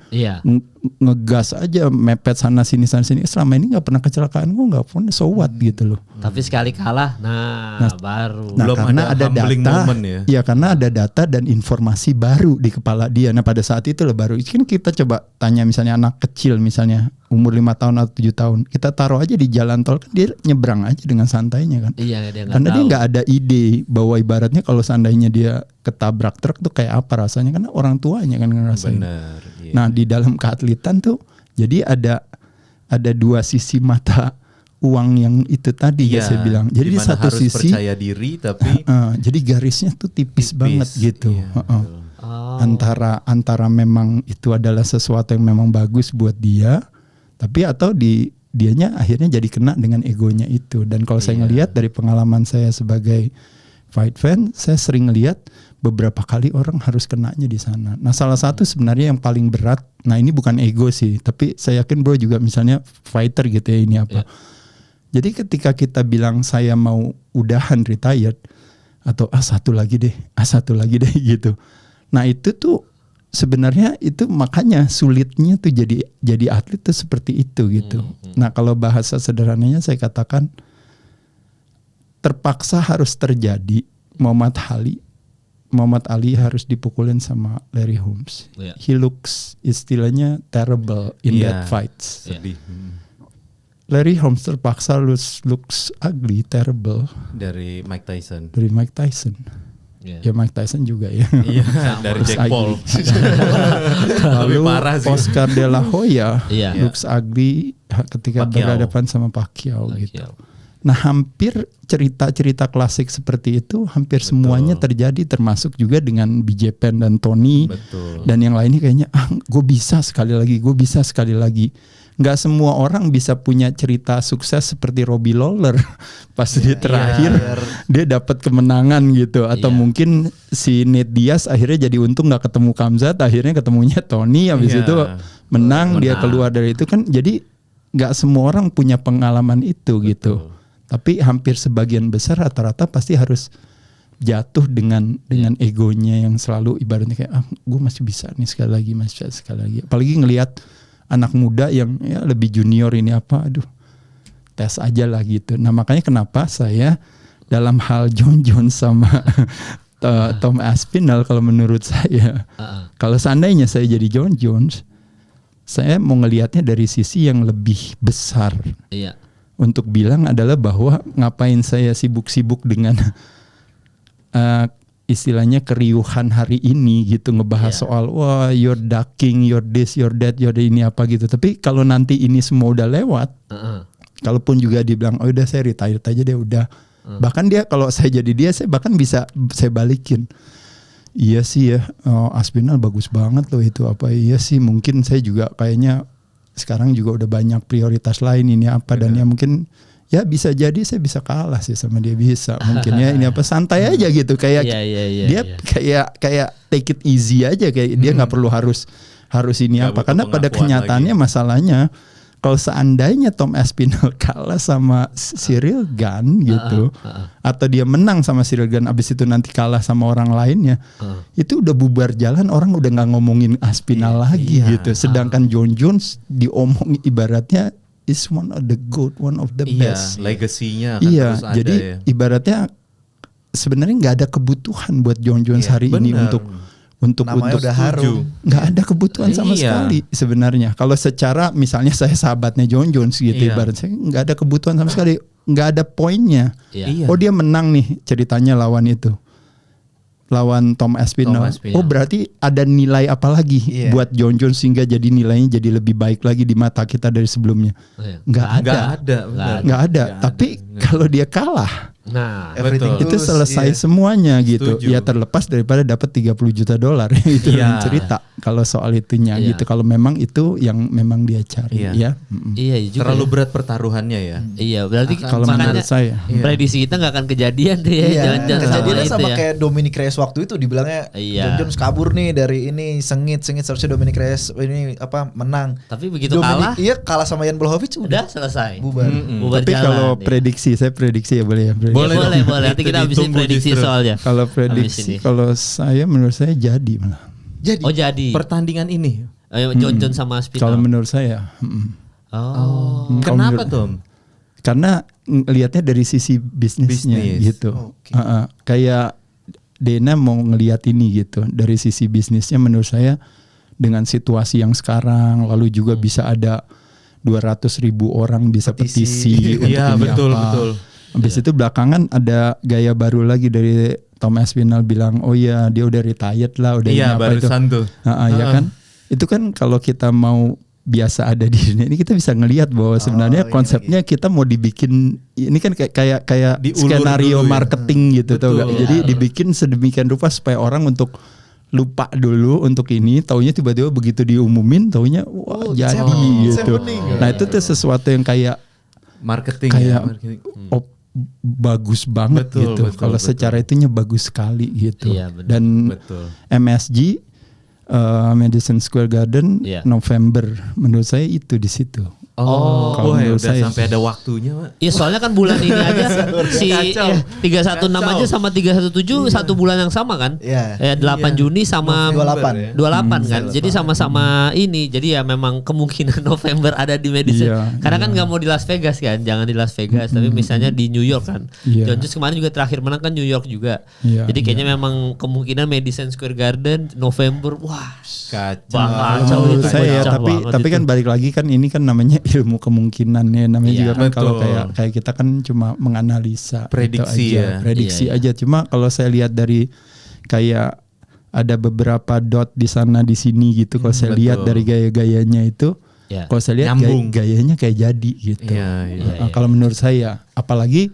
ngegas aja, mepet sana sini. Selama ini nggak pernah kecelakaan, gue nggak pernah, so what gitu loh. Tapi sekali kalah, baru. Nah belum karena ada data, ya karena ada data dan informasi baru di kepala dia. Nah pada saat itu lah baru. Kan kita coba tanya misalnya anak kecil misalnya umur 5 tahun atau 7 tahun, kita taruh aja di jalan tol kan dia nyebrang aja dengan santainya kan. Karena dia nggak ada ide bahwa ibaratnya kalau seandainya dia ketabrak truk tuh kayak apa rasanya, karena orang tuanya kan ngerasain. Nah di dalam keatletan tuh jadi ada dua sisi mata uang yang itu tadi ya saya bilang. Jadi di satu harus sisi percaya diri tapi jadi garisnya tuh tipis banget gitu. Antara memang itu adalah sesuatu yang memang bagus buat dia, tapi atau dianya akhirnya jadi kena dengan egonya itu. Dan kalau saya ngelihat dari pengalaman saya sebagai fight fan, saya sering ngelihat beberapa kali orang harus kenanya di sana. Nah salah satu sebenarnya yang paling berat, nah ini bukan ego sih, tapi saya yakin bro juga misalnya fighter gitu ya, ini apa. Jadi ketika kita bilang saya mau udahan retired, atau satu lagi deh gitu. Nah itu tuh sebenarnya itu makanya sulitnya tuh jadi atlet tuh seperti itu gitu. Nah kalau bahasa sederhananya saya katakan terpaksa harus terjadi. Muhammad Ali harus dipukulin sama Larry Holmes. He looks istilahnya terrible in that fights. Larry Holmes terpaksa looks ugly, terrible dari Mike Tyson. Ya Mike Tyson juga ya. Dari Jack Paul. Lalu Oscar De La Hoya looks ugly ketika berhadapan sama Pacquiao gitu. Nah hampir cerita-cerita klasik seperti itu hampir semuanya terjadi, termasuk juga dengan BJ Penn dan Tony dan yang lainnya kayaknya gue bisa sekali lagi. Nggak semua orang bisa punya cerita sukses seperti Robbie Lawler pas dia terakhir dia dapat kemenangan gitu, atau mungkin si Nate Diaz akhirnya jadi untung nggak ketemu Khamzat, akhirnya ketemunya Tony, habis itu menang dia keluar dari itu kan. Jadi nggak semua orang punya pengalaman itu gitu, tapi hampir sebagian besar rata-rata pasti harus jatuh dengan egonya yang selalu ibaratnya kayak gue masih bisa nih sekali lagi, apalagi ngelihat anak muda yang lebih junior ini tes aja lah gitu. Nah makanya kenapa saya dalam hal John Jones sama Tom Aspinall, kalau menurut saya kalau seandainya saya jadi John Jones, saya mau ngelihatnya dari sisi yang lebih besar. Untuk bilang adalah bahwa ngapain saya sibuk-sibuk dengan istilahnya keriuhan hari ini gitu, ngebahas soal wah you're ducking, you're this, you're that, you're ini apa gitu. Tapi kalau nanti ini semua udah lewat, kalaupun juga dibilang udah saya retired aja deh udah. Bahkan dia kalau saya jadi dia, saya bahkan bisa saya balikin. Iya sih ya, Aspinall bagus banget loh itu apa. Iya sih mungkin saya juga kayaknya sekarang juga udah banyak prioritas lain ini apa dan ya mungkin ya bisa jadi saya bisa kalah sih sama dia, bisa mungkin ya ini apa, santai aja gitu kayak dia kayak take it easy aja, kayak dia nggak perlu harus ini apa, karena pada kenyataannya masalahnya kalau seandainya Tom Aspinall kalah sama Cyril Gane gitu, atau dia menang sama Cyril Gane abis itu nanti kalah sama orang lainnya, itu udah bubar jalan, orang udah nggak ngomongin Aspinall lagi gitu. Sedangkan Jon Jones diomong ibaratnya is one of the GOAT, one of the best. Legasinya akan terus ada. Jadi ibaratnya sebenarnya nggak ada kebutuhan buat Jon Jones hari ini untuk udah harum. Nggak ada kebutuhan sama sekali sebenarnya. Kalau secara misalnya saya sahabatnya Jon Jones gitu, ibaratnya nggak ada kebutuhan sama sekali, nggak ada poinnya. Oh dia menang nih ceritanya lawan Tom Aspinall. Oh berarti ada nilai apa lagi buat Jon Jones sehingga jadi nilainya jadi lebih baik lagi di mata kita dari sebelumnya? Nggak ada. Tapi kalau dia kalah, nah, itu selesai semuanya gitu. Ya terlepas daripada dapat $30 juta itu cerita kalau soal itunya gitu. Kalau memang itu yang memang dia cari ya. Iya juga. Terlalu berat pertaruhannya ya. Iya, berarti kalau menurut saya prediksi kita nggak akan kejadian tuh ya. Jangan-jangan kejadiannya sama kayak Dominic Reyes waktu itu dibilangnya Jon Jones kabur nih dari ini sengit seharusnya Dominic Reyes ini menang. Tapi begitu kalah? Iya, kalah sama Jan Blachowicz udah selesai. Bubar. Tapi kalau saya prediksi ya boleh ya. Boleh. Nanti kita habisin prediksi soalnya. Kalau prediksi, kalau saya menurut saya jadi malah. Jadi. Pertandingan ini. Jon Jones sama Aspinall. Kalau menurut saya. Kenapa Tom? Karena lihatnya dari sisi bisnisnya gitu. Kayak Dana mau ngelihat ini gitu. Dari sisi bisnisnya menurut saya dengan situasi yang sekarang, lalu juga bisa ada 200.000 orang bisa petisi untuk ini betul. Habis itu belakangan ada gaya baru lagi dari Tom Aspinall bilang, oh ya dia udah retired lah, udah ini apa itu. Ya kan? Itu kan kalau kita mau biasa ada di dunia ini kita bisa ngelihat bahwa sebenarnya konsepnya kita mau dibikin ini kan kayak skenario marketing gitu tau gak? Jadi dibikin sedemikian rupa supaya orang untuk lupa dulu untuk ini, taunya tiba-tiba begitu diumumin, taunya wah jadi gitu. Nah itu tuh sesuatu yang kayak marketing bagus banget gitu. Kalau secara itunya bagus sekali gitu. Dan MSG Madison Square Garden November menurut saya itu di situ. Udah sampai ada waktunya, Pak. Iya, soalnya kan bulan ini aja si 316 aja sama 317 satu bulan yang sama kan? 8 Juni sama 28 kan. Jadi sama-sama ini. Jadi ya memang kemungkinan November ada di Madison. Karena kan nggak mau di Las Vegas kan, jangan di Las Vegas, tapi misalnya di New York kan. Jon Jones kemarin juga terakhir menang kan New York juga. Jadi kayaknya memang kemungkinan Madison Square Garden November, wah kacau itu. Saya tapi kan balik lagi kan ini kan namanya ilmu kemungkinan ya namanya juga kan kalau kayak kita kan cuma menganalisa prediksi prediksi aja. Cuma kalau saya lihat dari kayak ada beberapa dot di sana di sini gitu kalau saya lihat dari gaya-gayanya itu kalau saya lihat gayanya kayak jadi gitu. Kalau menurut saya apalagi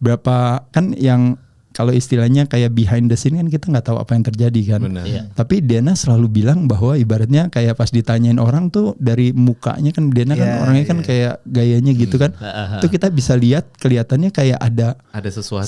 berapa kan yang kalau istilahnya kayak behind the scene kan kita nggak tahu apa yang terjadi kan. Tapi Dana selalu bilang bahwa ibaratnya kayak pas ditanyain orang tuh dari mukanya kan Dana kan orangnya kan kayak gayanya gitu kan. Itu kita bisa lihat kelihatannya kayak ada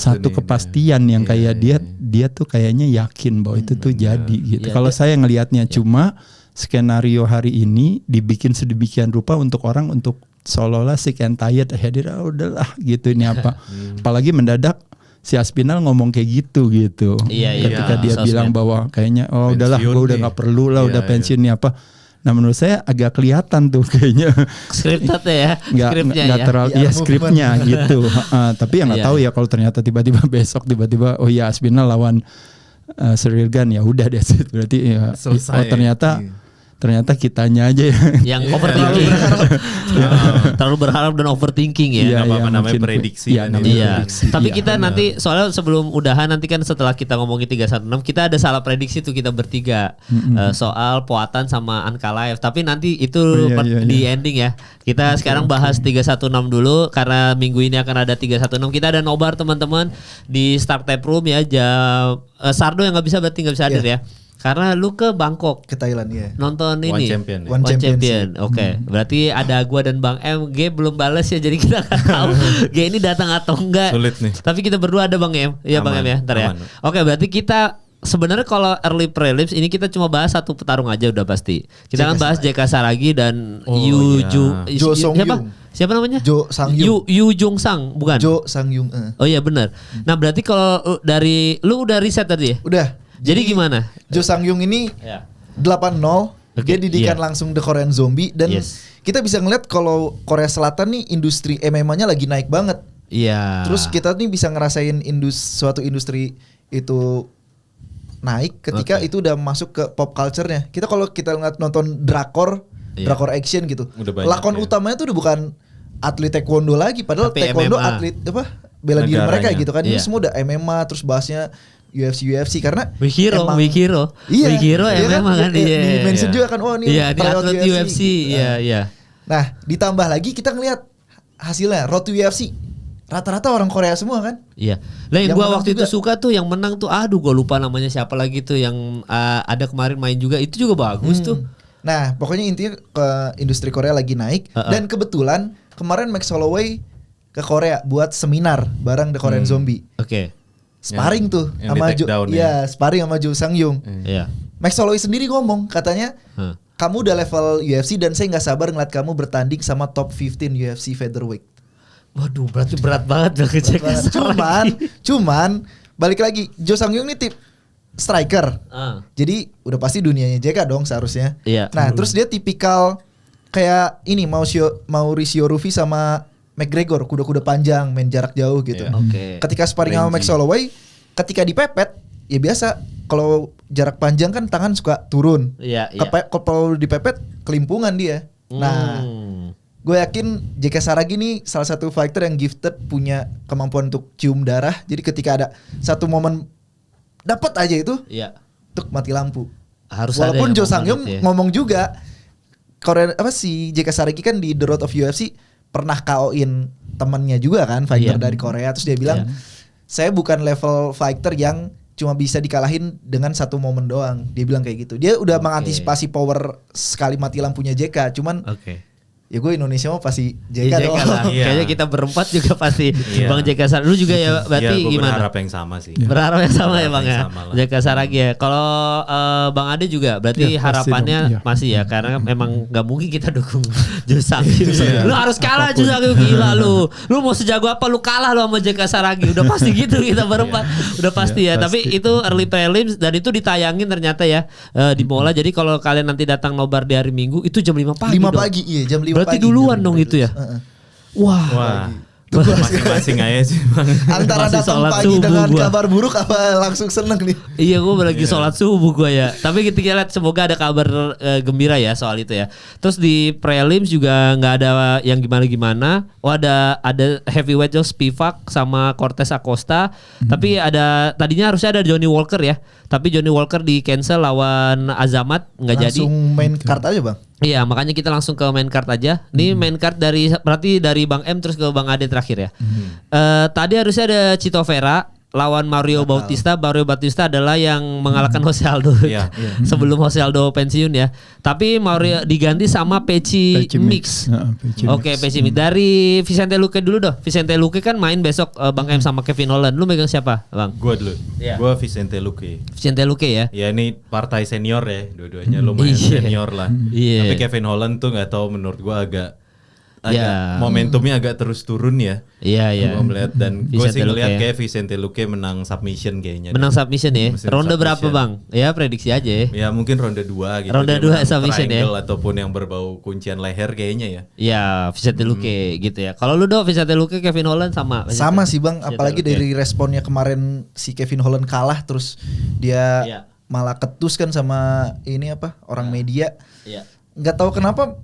satu kepastian yang kayak dia tuh kayaknya yakin bahwa itu tuh jadi gitu. Kalau saya ngelihatnya cuma skenario hari ini dibikin sedemikian rupa untuk orang untuk seolah-olah sick and tired hadir udahlah gitu ini apa. Apalagi mendadak si Aspinall ngomong kayak gitu. Ketika dia bilang bahwa kayaknya udahlah gue udah nggak perlu lah udah pensiun nih apa. Nah menurut saya agak kelihatan tuh kayaknya skripted ya. Nggak terlalu skripnya gitu. Tapi yang nggak tahu ya kalau ternyata tiba-tiba besok tiba-tiba Aspinall lawan Cyril Gane ya udah deh berarti ya selesai. Ternyata kitanya aja yang overthinking. Terlalu berharap dan overthinking ya. Apa namanya prediksi. Tapi kita nanti soalnya sebelum udahan nanti kan setelah kita ngomongin 316 kita ada salah prediksi tuh kita bertiga soal Poatan sama Ankalaev. Tapi nanti itu di ending ya. Kita sekarang bahas 316 dulu karena minggu ini akan ada 316. Kita ada nobar teman-teman di Start Tap Room ya. Sardo yang nggak bisa berarti nggak bisa hadir ya. Karena lu ke Bangkok, ke Thailand nonton ini One Champion. Oke. Berarti ada gua dan Bang M. G belum balas ya, jadi kita nggak tahu G ini datang atau enggak. Sulit nih. Tapi kita berdua ada Bang M. Iya Bang M ya, ntar ya. Oke, berarti kita sebenarnya kalau early prelims ini kita cuma bahas satu petarung aja udah pasti. Kita kan bahas JK Saragi dan Jo Song Yung. Siapa namanya? Jo Sang Yung. Yu Jung Sang, bukan? Jo Sang Yung. Oh iya benar. Nah berarti kalau dari lu udah riset tadi ya? Udah. Jadi gimana? Jo Sang Yung ini 8-0. Dia didikan langsung The Korean Zombie dan kita bisa ngeliat kalau Korea Selatan nih industri MMA-nya lagi naik banget. Iya. Terus kita nih bisa ngerasain suatu industri itu naik ketika itu udah masuk ke pop culture-nya. Kita kalau kita nonton drakor action gitu. Lakon utamanya tuh udah bukan atlet taekwondo lagi, padahal tapi taekwondo MMA. Atlet bela diri mereka gitu kan. Ini semua udah MMA terus bahasnya UFC karena Wikiro MMA kan di mention juga kan ini atlet UFC. Iya. Nah, ditambah lagi kita ngelihat hasilnya Road to UFC. Rata-rata orang Korea semua kan? Iya. Nah, yang gua waktu itu suka tuh yang menang tuh gua lupa namanya siapa lagi tuh yang ada kemarin main juga, itu juga bagus tuh. Nah, pokoknya intinya ke industri Korea lagi naik dan kebetulan kemarin Max Holloway ke Korea buat seminar bareng The Korean Zombie. Oke. Sparring tuh sama sparring sama Jo Sang Yung. Iya. Max Holloway sendiri ngomong katanya, kamu udah level UFC dan saya nggak sabar ngeliat kamu bertanding sama top 15 UFC featherweight. Waduh, berarti berat banget dong Cuman balik lagi, Jo Sang Yung ini tip striker. Jadi udah pasti dunianya JK dong seharusnya. Iya. Nah, terus dia tipikal kayak ini Mauricio Rufy sama McGregor, kuda-kuda panjang, main jarak jauh gitu. Ketika sparring sama Max Holloway, ketika dipepet, ya biasa kalau jarak panjang kan tangan suka turun. Kalau dipepet kelimpungan dia. Nah, gue yakin JK Saragi nih salah satu fighter yang gifted, punya kemampuan untuk cium darah. Jadi ketika ada satu momen dapat aja itu, untuk mati lampu. Walaupun Jo Sang Yung ngomong juga, si JK Saragi kan di The Road of UFC pernah KO-in temannya juga kan, fighter dari Korea. Terus dia bilang, saya bukan level fighter yang cuma bisa dikalahin dengan satu momen doang. Dia bilang kayak gitu. Dia udah mengantisipasi power sekali mati lampunya JK. Cuman ya gue Indonesia mah pasti JK doang. Kayaknya kita berempat juga pasti Bang JK Saragi. Lu juga ya berarti gimana? Berharap yang sama sih. Berharap yang sama ya Bang ya. JK Saragi ya. Kalau Bang Ade juga berarti harapannya masih ya, karena memang nggak mungkin kita dukung Jo Sang Yung. Lu harus kalah Jo Sang Yung, gila lu. Lu mau sejago apa lu kalah lu sama JK Saragi. Udah pasti gitu kita berempat. Udah pasti ya. Tapi itu early prelims dan itu ditayangin ternyata ya di Mola. Jadi kalau kalian nanti datang nobar di hari Minggu itu jam 5 pagi. 5 pagi iya, jam 5 berarti pagi, duluan dong itu ya. Wah. Masing-masing aja sih Bang. Antara datang pagi dengan kabar buruk apa langsung seneng nih. Iya, gue lagi sholat subuh gue ya. Tapi ketika lihat semoga ada kabar gembira ya soal itu ya. Terus di prelims juga nggak ada yang gimana-gimana. ada heavyweight Josh Spivak sama Cortez Acosta. Tapi tadinya harusnya ada Johnny Walker ya. Tapi Johnny Walker di cancel lawan Azamat, nggak jadi. Langsung main card aja Bang. Iya, makanya kita langsung ke main card aja. Ini main card berarti dari Bang M terus ke Bang Ade terakhir ya. Tadi harusnya ada Chito Vera lawan Mario Bautista. Mario Bautista adalah yang mengalahkan Jose Aldo sebelum Jose Aldo pensiun ya. Tapi Mario diganti sama Peci Mix. Oke, Peci Mix. Dari Vicente Luque dulu dong. Vicente Luque kan main besok Bang M sama Kevin Holland. Lu megang siapa, Bang? Gua dulu. Gua Vicente Luque. Vicente Luque ya. Ya ini partai senior ya, dua-duanya lumayan senior lah. Tapi Kevin Holland tuh nggak tahu, menurut gua agak momentumnya agak terus turun ya. Iya. Gue melihat dan gue sih ngeliat kayak Vicente Luque menang submission kayaknya. Menang submission ya. Ronde berapa Bang? Ya prediksi aja ya. Ya mungkin ronde 2 gitu. Ronde 2 submission ya. Ataupun yang berbau kuncian leher kayaknya ya. Iya, Vicente Luque gitu ya. Kalau lu Vicente Luque, Kevin Holland sama. Sama sih Bang, apalagi dari responnya kemarin si Kevin Holland kalah terus dia malah ketus kan sama orang media. Iya. Nggak tahu kenapa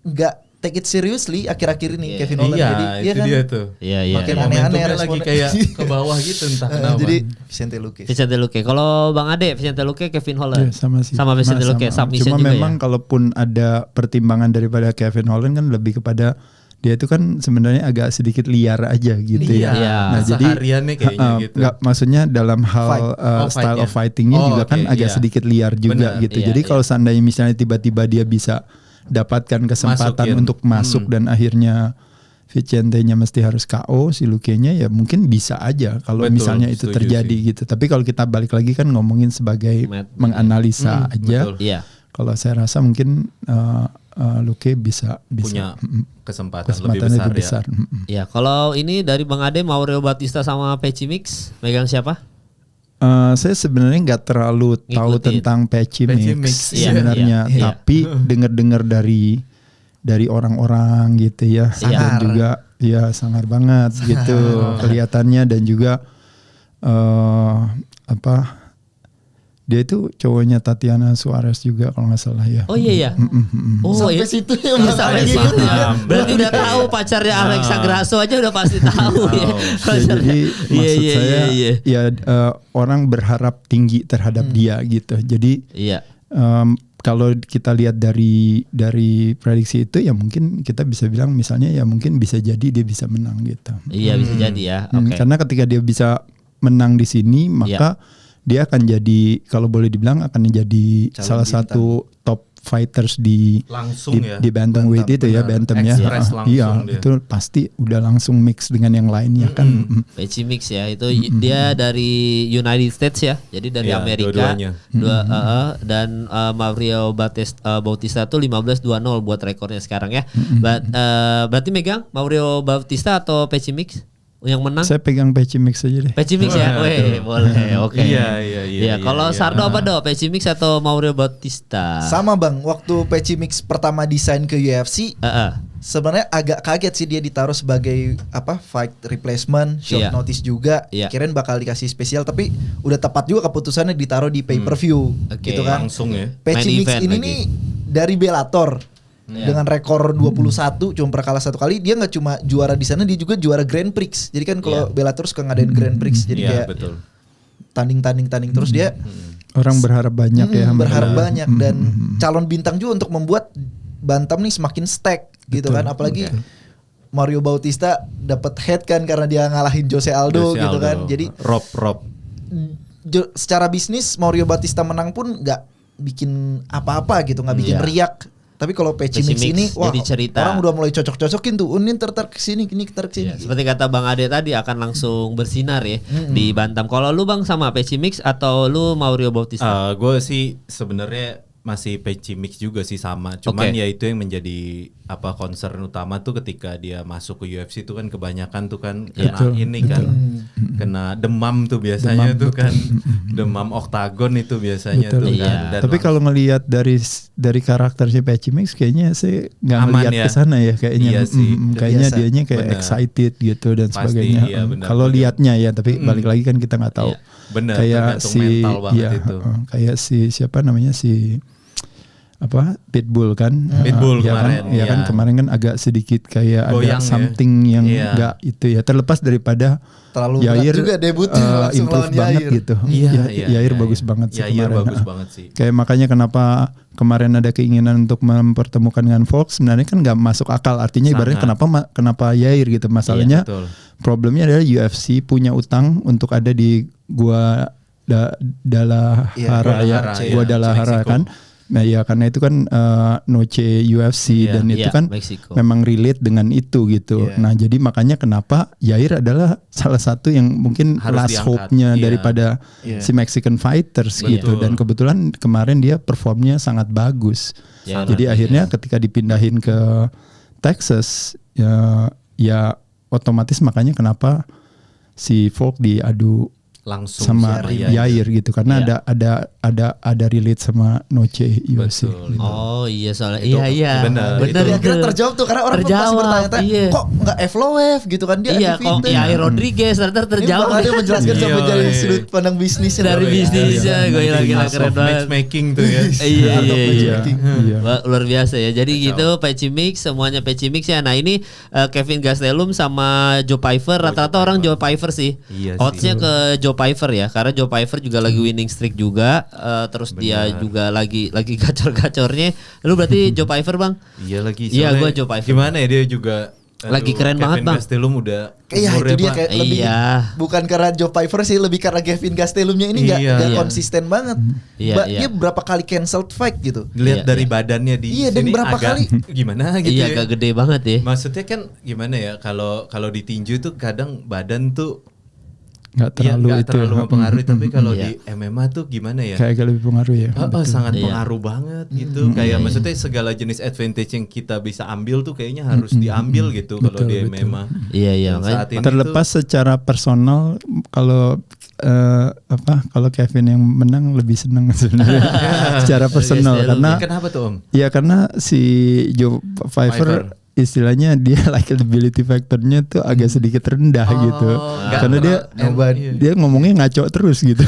nggak take it seriously akhir-akhir ini Kevin Holland. Jadi itu kan, dia tuh. Iya. Makin aneh-aneh lagi kayak ke bawah gitu entah kenapa. Jadi Vicente Luque. Kalau Bang Ade, Vicente Luque, Kevin Holland. Sama sih. Sama Vicente Luque, submission Cuma juga memang kalaupun ada pertimbangan daripada Kevin Holland kan lebih kepada dia itu kan sebenarnya agak sedikit liar aja gitu ya. Nah, jadi hariannya kayaknya gitu. Enggak, maksudnya dalam hal style of fightingnya juga kan agak sedikit liar juga gitu. Jadi kalau seandainya misalnya tiba-tiba dia bisa dapatkan kesempatan untuk masuk dan akhirnya Vicente-nya mesti harus KO, si Luque-nya ya mungkin bisa aja kalau misalnya itu terjadi sih. Gitu. Tapi kalau kita balik lagi kan ngomongin sebagai menganalisa aja. Kalau saya rasa mungkin Luque bisa punya kesempatan lebih besar. Ya, kalau ini dari Bang Ade, Mauro Bautista sama Patchy Mix, megang siapa? Saya sebenarnya nggak terlalu tahu tentang Patchy Mix sebenarnya, tapi dengar-dengar dari orang-orang gitu ya, dan juga ya sangar banget gitu kelihatannya, dan juga dia itu cowoknya Tatiana Suarez juga kalau nggak salah ya. Oh iya ya. Oh sampai situ ya, sampai situ. Berarti udah tahu pacarnya Alexa Grasso aja udah pasti tahu ya. Jadi maksud saya ya orang berharap tinggi terhadap dia gitu. Jadi kalau kita lihat dari prediksi itu ya mungkin kita bisa bilang misalnya ya mungkin bisa jadi dia bisa menang gitu. Iya bisa jadi ya. Karena ketika dia bisa menang di sini maka dia akan jadi, kalau boleh dibilang akan jadi salah satu top fighters di bantamweight itu ya, bantam ya. Iya, itu pasti udah langsung mix dengan yang lainnya kan. Patchy Mix ya, itu dia dari United States ya. Jadi dari Amerika. Dan Mauro Bautista tuh 15-2-0 buat rekornya sekarang ya. Berarti megang Mauro Bautista atau Patchy Mix? Yang menang? Saya pegang Patchy Mix aja deh. Patchy Mix ya? Weh, boleh. Oke. Iya. Kalau Sardo apa do? Patchy Mix atau Mauro Bautista? Sama Bang, waktu Patchy Mix pertama desain ke UFC, sebenarnya agak kaget sih dia ditaruh sebagai fight replacement, short notice juga. Kirain bakal dikasih spesial, tapi udah tepat juga keputusannya ditaruh di pay-per-view gitu kan. Langsung ya. Patchy Mix ini nih dari Bellator. Dengan rekor 21 cuma pernah kalah 1 kali, dia nggak cuma juara di sana, dia juga juara Grand Prix. Jadi kan kalau Bellator suka ngadain Grand Prix, jadi kayak tanding terus dia. Orang berharap banyak ya. Berharap banyak dan calon bintang juga untuk membuat bantam nih semakin stack gitu kan. Apalagi Mauro Bautista dapat head kan karena dia ngalahin Jose Aldo gitu kan. Jadi Rob. Secara bisnis Mauro Bautista menang pun nggak bikin apa-apa gitu, nggak bikin riak. Tapi kalau Patchy Mix ini, wah orang udah mulai cocok-cocokin tuh. Ini ntar kesini, ini ntar kesini. Seperti kata Bang Ade tadi akan langsung bersinar ya di bantam. Kalau lu Bang sama Patchy Mix atau lu Mauro Bautista? Gue sih sebenarnya masih Patchy Mix juga sih sama. Cuman ya itu yang menjadi concern utama tuh ketika dia masuk ke UFC tuh kan kebanyakan tuh kan kena kena demam tuh biasanya demam oktagon itu biasanya tuh kan. Dan tapi kalau ngelihat dari karakternya Patchy Mix kayaknya sih nggak ngelihat ke sana ya kayaknya. Kayaknya dianya kayak excited gitu dan sebagainya. Kalau lihatnya ya, tapi balik lagi kan kita nggak tahu. Kayak si kayak si siapa namanya si Pitbull kan. Pitbull kemarin. Ya kan kemarin kan agak sedikit kayak goyang ada something yang enggak itu ya, terlepas daripada terlalu Yair juga debutnya langsung lawan banget Yair. Gitu. Yair bagus banget sih Yair kemarin. bagus banget sih. Kayak makanya kenapa kemarin ada keinginan untuk mempertemukan dengan Volk, sebenarnya kan nggak masuk akal. Artinya ibaratnya kenapa Yair gitu. Masalahnya problemnya adalah UFC punya utang untuk ada di Gua Guadalajara kan. Nah ya karena itu kan Noche UFC dan itu kan Meksiko. Memang relate dengan itu gitu. Nah jadi makanya kenapa Yair adalah salah satu yang mungkin harus last hope-nya daripada si Mexican Fighters gitu. Dan kebetulan kemarin dia performnya sangat bagus. Jadi akhirnya ketika dipindahin ke Texas ya otomatis makanya kenapa si Volk diadu langsung sama Yair gitu karena ada relate sama Noche UFC. Oh iya soalnya benar. Kira terjawab tuh karena orang pasti bertanya-tanya kok nggak Evloev gitu kan dia kok Yair Rodriguez terjawab. Dia menjelaskan sampai dari sudut pandang bisnis dari bisnisnya. Gue gila keren banget. Matchmaking tuh ya. Iya. Luar biasa ya. Jadi gitu Patchy Mix, semuanya Patchy Mix ya. Nah ini Kevin Gastelum sama Joe Pyfer, rata-rata orang Joe Pyfer sih. Odds-nya ke Joe Pyfer ya, karena Joe Pyfer juga lagi winning streak juga, terus dia juga lagi gacor-gacornya. Lu berarti Joe Pyfer Bang? Iya lagi. Iya gue Joe Pyfer. Gimana ya dia juga Lagi keren banget Bang. Gastelum udah itu dia kayak lebih bukan karena Joe Pyfer sih, lebih karena Kevin Gastelumnya ini gak konsisten banget. Dia berapa kali cancelled fight gitu. Lihat dari badannya di sini dan berapa kali gimana gitu. Iya, agak gede banget ya. Maksudnya kan gimana ya, kalau di tinju tuh kadang badan tuh nggak terlalu mempengaruhi, tapi kalau di MMA tuh gimana ya? Kayak agak lebih pengaruh ya. Sangat pengaruh banget gitu. Kayak maksudnya segala jenis advantage yang kita bisa ambil tuh kayaknya harus diambil gitu kalau di MMA. Iya. Terlepas secara personal, kalau kalau Kevin yang menang lebih senang sebenarnya secara personal karena kenapa tuh Om? Ya karena si Joe Pyfer istilahnya dia likability factornya tuh agak sedikit rendah gitu, karena dia ngomongnya ngaco terus gitu.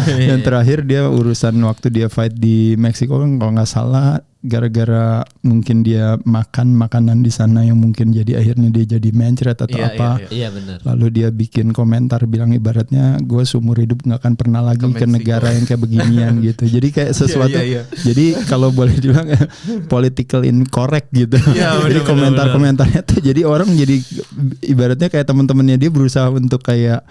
Dan terakhir dia urusan waktu dia fight di Meksiko kan kalau nggak salah, gara-gara mungkin dia makan makanan di sana yang mungkin jadi akhirnya dia jadi mencret atau apa. Iya benar. Lalu dia bikin komentar bilang ibaratnya gue seumur hidup nggak akan pernah lagi ke negara yang kayak beginian gitu. Jadi kayak sesuatu. Jadi kalau boleh dibilang political incorrect gitu. Jadi komentar-komentarnya tuh jadi orang jadi ibaratnya kayak teman-temannya dia berusaha untuk kayak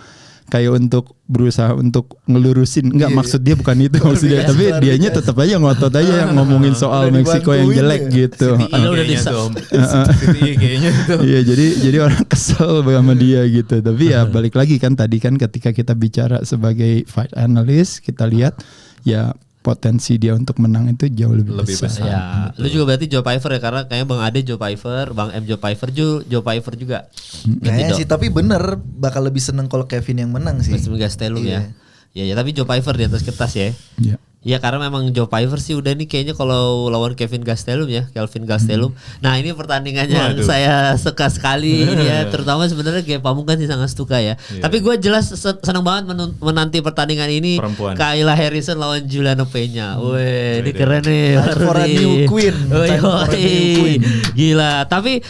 untuk berusaha untuk ngelurusin, maksud dia bukan itu maksudnya, tapi dianya tetap aja ngotot aja yang ngomongin soal Meksiko yang jelek gitu. Iya, jadi orang kesel sama dia gitu. Tapi ya balik lagi kan tadi kan ketika kita bicara sebagai fight analyst, kita lihat ya potensi dia untuk menang itu jauh lebih besar. Ya, lu juga berarti Joe Pyfer ya, karena kayaknya Bang Ade Joe Pyfer, Bang M Joe Pyfer juga. Kayaknya sih, tapi bener bakal lebih seneng kalau Kevin yang menang sih. Gastelum ya. Ya, tapi Joe Pyfer di atas kertas ya. Iya. Ya karena memang Joe Pyfer sih udah nih kayaknya kalau lawan Kelvin Gastelum. Nah ini pertandingan yang saya suka sekali ya, terutama sebenarnya kayak Pamungkas sih sangat suka ya. Tapi gue jelas senang banget menanti pertandingan ini. Kayla Harrison lawan Juliana Pena. Wih, ini keren nih. For a new queen. Gila. Tapi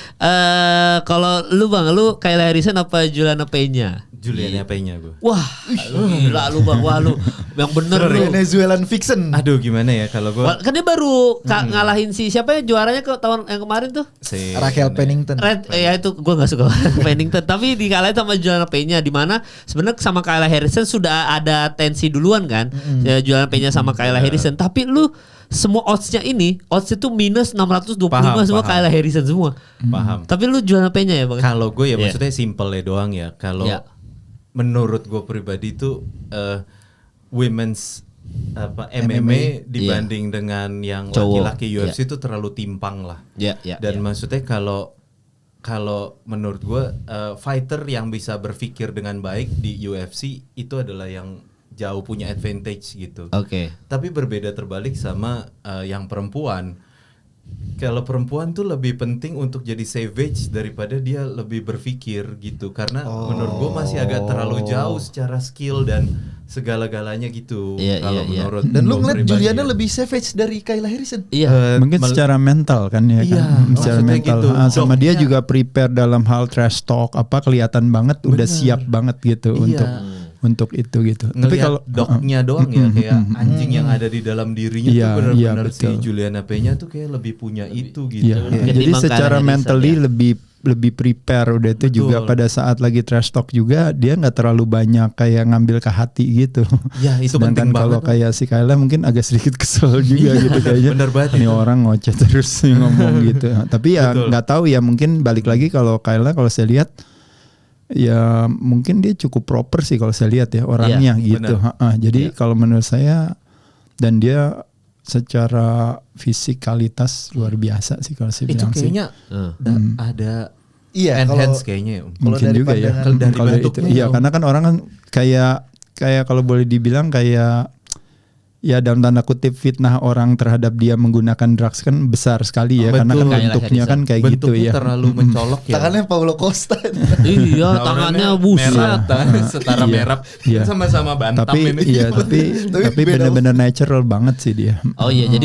kalau lu Bang, lu Kayla Harrison apa Juliana Pena? Juliana Pena gue. Wah, gila lu Bang, wah lu yang bener lu. Venezuelan fiction. Aduh gimana ya kalau gue. Kan dia baru ngalahin si siapa ya juaranya ke tahun yang kemarin tuh? Si Raquel Pennington. Ya itu gue nggak suka Pennington, tapi dikalahin sama Juliana Pena, di mana sebenarnya sama Kayla Harrison sudah ada tensi duluan kan, Juliana Pena sama Kayla Harrison. Tapi lu semua oddsnya itu minus 625 semua Kayla Harrison semua. Paham. Tapi lu Juliana Pena ya Bang? Kalau gue ya maksudnya simple doang ya. Kalau menurut gue pribadi tuh women's MMA dibanding dengan yang laki-laki UFC itu terlalu timpang lah. Dan maksudnya kalau menurut gue fighter yang bisa berpikir dengan baik di UFC itu adalah yang jauh punya advantage gitu. Tapi berbeda terbalik sama yang perempuan. Kalau perempuan tuh lebih penting untuk jadi savage daripada dia lebih berpikir gitu, karena menurut gue masih agak terlalu jauh secara skill dan segala-galanya gitu. Kalau menurut dan lu ngeliat Juliana lebih savage dari Kayla Harrison. Mungkin secara mental kan ya kan. Secara mental gitu. Sama dia juga prepare dalam hal trash talk kelihatan banget udah siap banget gitu untuk itu gitu. Tapi kalau dognya doang ya kayak anjing yang ada di dalam dirinya tuh benar-benar si Juliana Pena tuh kayak lebih punya itu gitu. Jadi secara mentally lebih prepare udah itu juga pada saat lagi trash talk juga dia nggak terlalu banyak kayak ngambil ke hati gitu. Ya itu penting banget. Kalau kayak si Kayla mungkin agak sedikit kesel juga gitu kayaknya. Bener banget. Ini orang ngoceh terus ngomong gitu. Tapi ya nggak tahu ya, mungkin balik lagi kalau Kayla kalau saya lihat ya mungkin dia cukup proper sih kalau saya lihat ya orangnya gitu. Jadi kalau menurut saya, dan dia secara fisikalitas luar biasa sih kalau saya bilang sih. Itu kayaknya ada enhance kayaknya. Mungkin juga ya. Kalau itu, karena kan orang kan kayak kalau boleh dibilang kayak ya dalam tanda kutip fitnah orang terhadap dia menggunakan drugs kan besar sekali ya. Karena kan bentuknya kan kayak gitu ya. Bentuknya terlalu mencolok ya. Tangannya Paulo Costa. Iya, tangannya buset. Setara merah. Sama-sama bantam ini. Tapi benar-benar natural banget sih dia. Oh iya, jadi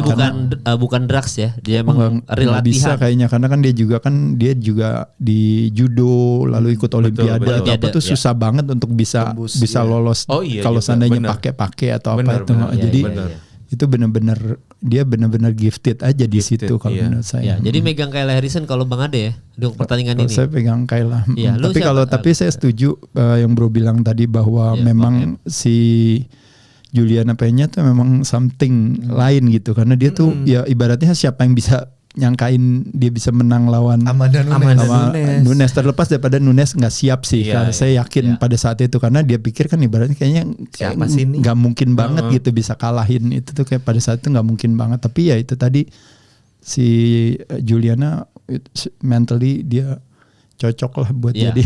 bukan drugs ya. Dia emang real latihan. Bisa kayaknya, karena kan dia juga di judo lalu ikut olimpiade atau apa tuh susah banget untuk bisa lolos kalau seandainya pakai atau apa itu. Jadi itu benar-benar dia benar-benar gifted aja di situ kalau menurut saya. Ya, jadi megang Kyle Harrison kalau Bang Ade ya untuk pertandingan ini. Saya pegang Kyle. Ya, tapi saya setuju yang Bro bilang tadi bahwa memang si Juliana Peña tuh memang something lain gitu karena dia tuh ya ibaratnya siapa yang bisa nyangkain dia bisa menang lawan Amanda Nunes, terlepas daripada Nunes nggak siap sih. Saya yakin pada saat itu karena dia pikir kan ibaratnya kayaknya nggak mungkin banget gitu bisa kalahin itu tuh kayak pada saat itu nggak mungkin banget. Tapi ya itu tadi si Juliana mentally dia cocok lah buat jadi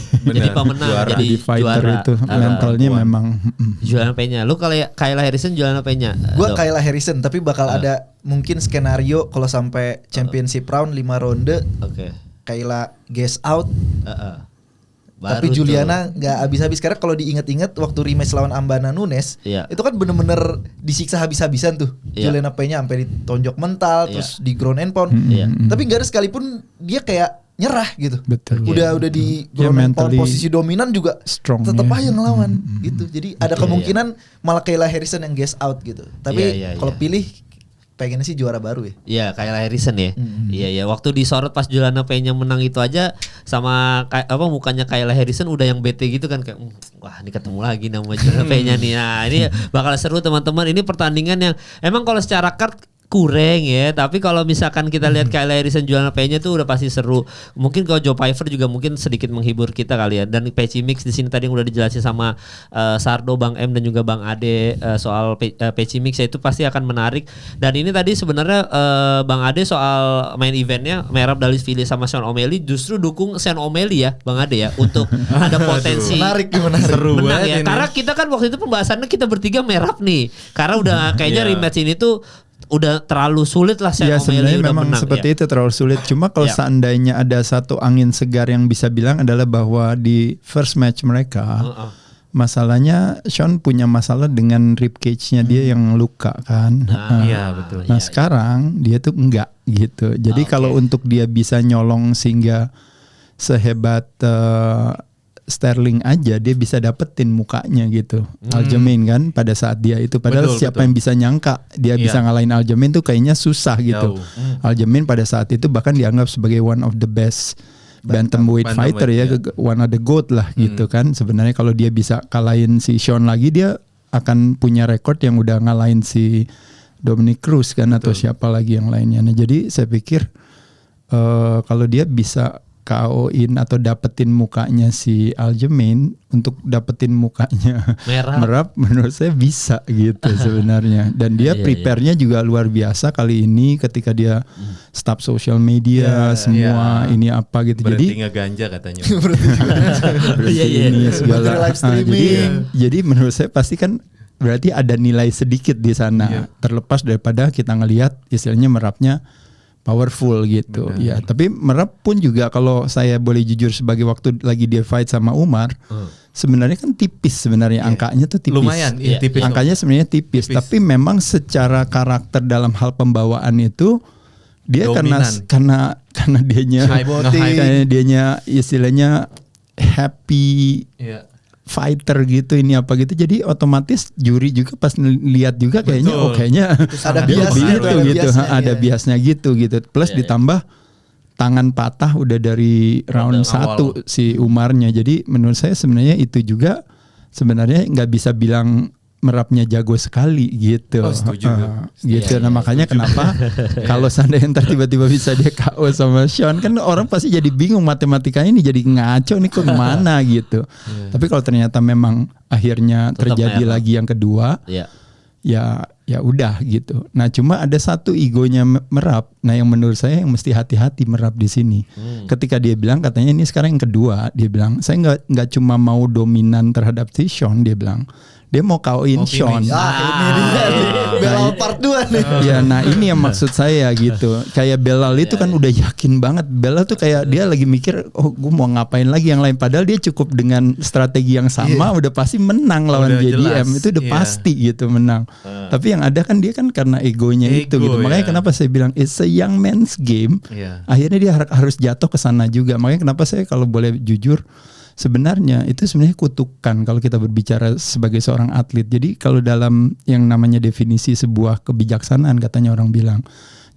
pemenang, jadi fighter juara. Itu mentalnya memang Juliana Peña. Lu kalau Kayla Harrison, Juliana Peña. Gua Kayla Harrison tapi bakal ada mungkin skenario kalau sampai championship round 5 ronde. Kayla guess out. Tapi Juliana nggak habis-habis karena kalau diingat-ingat waktu rematch lawan Amanda Nunes itu kan bener-bener disiksa habis-habisan tuh. Juliana Peña sampai ditonjok mental terus di ground and pound. Tapi nggak ada sekalipun dia kayak nyerah gitu. Betul. Udah di ground and pound posisi dominan juga strong, tetap aja ngelawan gitu. Jadi ada kemungkinan malah Kayla Harrison yang guess out gitu. Tapi kalau pilih pengennya sih juara baru ya. Iya, Kayla Harrison ya. Iya. Waktu disorot pas Juliana Peña menang itu aja sama mukanya Kayla Harrison udah yang bete gitu kan kayak wah ini ketemu lagi nama Juliana Peña nih. Nah, ini bakal seru teman-teman. Ini pertandingan yang emang kalau secara card kurang ya, tapi kalau misalkan kita lihat Kayla Harrison Juliana Peña tuh udah pasti seru. Mungkin kalau Joe Pyfer juga mungkin sedikit menghibur kita kali ya. Dan Peci Mix di sini tadi yang udah dijelasin sama Sardo, Bang M dan juga Bang Ade soal Peci Mix ya, itu pasti akan menarik. Dan ini tadi sebenarnya Bang Ade soal main eventnya Merab Dvalishvili sama Sean O'Malley, justru dukung Sean O'Malley ya Bang Ade ya untuk ada potensi menarik gimana seru menang ya. Karena kita kan waktu itu pembahasannya kita bertiga Merab nih. Karena udah kayaknya rematch ini tuh udah terlalu sulit lah ya, sebenarnya memang menang, seperti itu terlalu sulit. Cuma kalau seandainya ada satu angin segar yang bisa bilang adalah bahwa di first match mereka masalahnya Sean punya masalah dengan rib cage-nya dia yang luka kan. Iya betul. Nah sekarang dia tuh enggak gitu. Jadi kalau untuk dia bisa nyolong sehingga sehebat Sterling aja dia bisa dapetin mukanya gitu. Aljamain kan pada saat dia itu padahal siapa yang bisa nyangka dia bisa ngalahin Aljamain tuh kayaknya susah gitu. Aljamain pada saat itu bahkan dianggap sebagai one of the best bantamweight fighter ya, one of the GOAT lah gitu kan. Sebenarnya kalau dia bisa kalahin si Sean lagi dia akan punya rekor yang udah ngalahin si Dominic Cruz kan atau siapa lagi yang lainnya. Nah, jadi saya pikir kalau dia bisa KO-in atau dapetin mukanya si Aljamain untuk dapetin mukanya Merab menurut saya bisa gitu sebenarnya. Dan dia prepare-nya juga luar biasa kali ini ketika dia stop social media semua ini apa gitu. Berhenti ngeganja katanya. Berhenti segala. Jadi menurut saya pasti kan berarti ada nilai sedikit di sana terlepas daripada kita ngelihat istilahnya Merabnya powerful gitu. Ya, tapi Merab pun juga kalau saya boleh jujur sebagai waktu lagi dia fight sama Umar, sebenarnya kan tipis sebenarnya angkanya tuh tipis. Lumayan, tipis. Angkanya sebenarnya tipis, tapi memang secara karakter dalam hal pembawaan itu dia karena dianya istilahnya happy fighter gitu ini apa gitu, jadi otomatis juri juga pas lihat juga kayaknya kayaknya ada biasnya gitu plus ditambah tangan patah udah dari round 1 si Umarnya. Jadi menurut saya sebenarnya itu juga sebenarnya nggak bisa bilang Merabnya jago sekali gitu. Nah makanya kenapa kalau seandainya tiba-tiba bisa dia KO sama Sean kan orang pasti jadi bingung matematikanya ini jadi ngaco nih kok gimana gitu. Tapi kalau ternyata memang akhirnya tetap terjadi lagi yang kedua, ya udah gitu. Nah cuma ada satu egonya Merab. Nah yang menurut saya yang mesti hati-hati Merab di sini. Ketika dia bilang katanya ini sekarang yang kedua, dia bilang saya nggak cuma mau dominan terhadap si Sean, dia bilang. Dia mau KO-in Sean. Ini dia Belal part 2 nih. Ya, nah ini yang maksud saya gitu. Kayak Belal itu kan udah yakin banget. Belal tuh kayak dia lagi mikir, oh gue mau ngapain lagi yang lain. Padahal dia cukup dengan strategi yang sama udah pasti menang lawan JDM. Itu udah pasti gitu menang. Tapi yang ada kan dia kan karena egonya itu gitu. Makanya kenapa saya bilang it's a young man's game. Akhirnya dia harus jatuh ke sana juga. Makanya kenapa saya kalau boleh jujur, sebenarnya itu sebenarnya kutukan kalau kita berbicara sebagai seorang atlet. Jadi kalau dalam yang namanya definisi sebuah kebijaksanaan katanya orang bilang.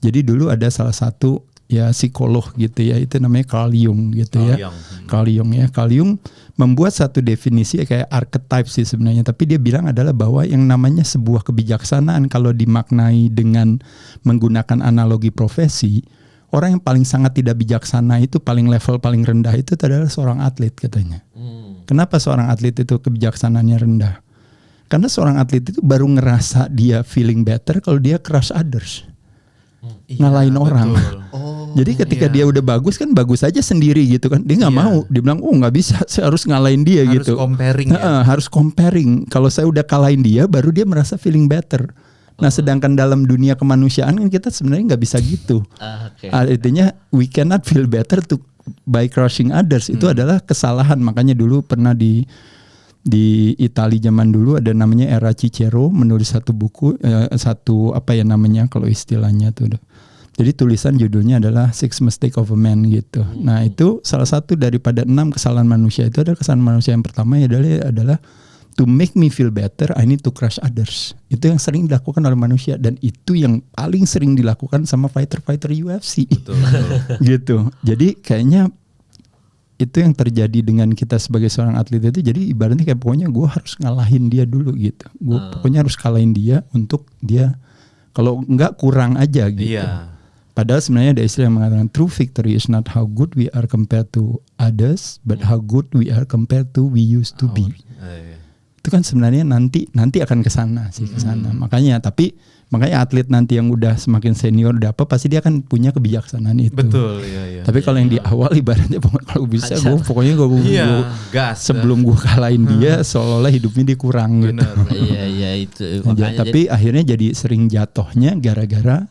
Jadi dulu ada salah satu ya psikolog gitu ya, itu namanya Carl Jung gitu ya. Carl Jung membuat satu definisi kayak archetype sih sebenarnya, tapi dia bilang adalah bahwa yang namanya sebuah kebijaksanaan kalau dimaknai dengan menggunakan analogi profesi, orang yang paling sangat tidak bijaksana itu paling level paling rendah itu adalah seorang atlet katanya. Kenapa seorang atlet itu kebijaksanaannya rendah? Karena seorang atlet itu baru ngerasa dia feeling better kalau dia crush others. Ngalahin orang. Jadi ketika dia udah bagus kan bagus aja sendiri gitu kan. Dia nggak mau. Dia bilang nggak bisa. Saya harus ngalahin dia gitu. Harus comparing. Kalau saya udah kalahin dia, baru dia merasa feeling better. Nah, sedangkan dalam dunia kemanusiaan kan kita sebenarnya nggak bisa gitu. Artinya we cannot feel better by crushing others. Itu adalah kesalahan. Makanya dulu pernah di Italia zaman dulu ada namanya era Cicero menulis satu buku, satu apa ya namanya kalau istilahnya tuh. Jadi tulisan judulnya adalah Six Mistakes of a Man gitu. Nah itu salah satu daripada 6 kesalahan manusia. Itu adalah kesalahan manusia yang pertama adalah to make me feel better, I need to crush others. Itu yang sering dilakukan oleh manusia dan itu yang paling sering dilakukan sama fighter-fighter UFC. Betul. Gitu. Jadi kayaknya itu yang terjadi dengan kita sebagai seorang atlet itu. Jadi ibaratnya kayak pokoknya gue harus ngalahin dia dulu gitu. Gue pokoknya harus kalahin dia untuk dia, kalau enggak kurang aja gitu. Padahal sebenarnya ada istilah yang mengatakan true victory is not how good we are compared to others, but how good we are compared to we used to be. Itu kan sebenarnya nanti akan kesana sih, kesana. Makanya atlet nanti yang udah semakin senior udah apa pasti dia akan punya kebijaksanaan itu. Betul, iya. Tapi kalau yang di awal ibaratnya kalau bisa gue pokoknya gas. Sebelum gue kalahin dia seolah-olah hidupnya dia kurang gitu. Iya itu. Tapi akhirnya jadi sering jatuhnya gara-gara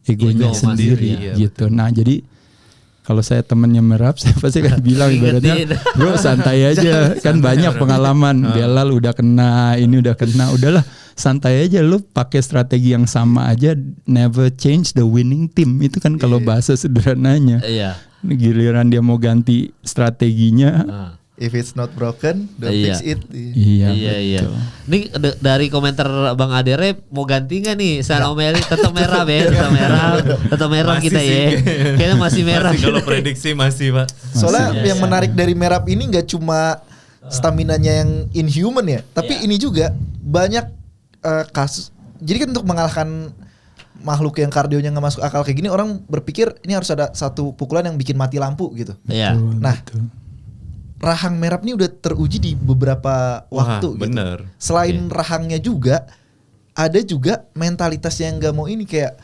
egonya sendiri gitu. Nah jadi kalau saya temennya Merab, saya pasti akan bilang ibaratnya, bro santai aja, kan banyak pengalaman. Belal udah kena, ini udah kena, udahlah santai aja, lu pakai strategi yang sama aja, never change the winning team. Itu kan kalau bahasa sederhananya. Giliran dia mau ganti strateginya. If it's not broken, don't fix it. Iya. Ini dari komentar Bang Adere mau ganti nggak nih Sean O'Malley? Tetap merah ya, tetap merah kita ya. Kayaknya masih merah. Kalau prediksi masih Pak. Soalnya yang menarik dari Merab ini nggak cuma staminanya yang inhuman ya, tapi ini juga banyak kasus. Jadi kan untuk mengalahkan makhluk yang kardionya nggak masuk akal kayak gini, orang berpikir ini harus ada satu pukulan yang bikin mati lampu gitu. Nah. Rahang Merab ini udah teruji di beberapa waktu gitu. Selain rahangnya juga ada juga mentalitas yang nggak mau ini, kayak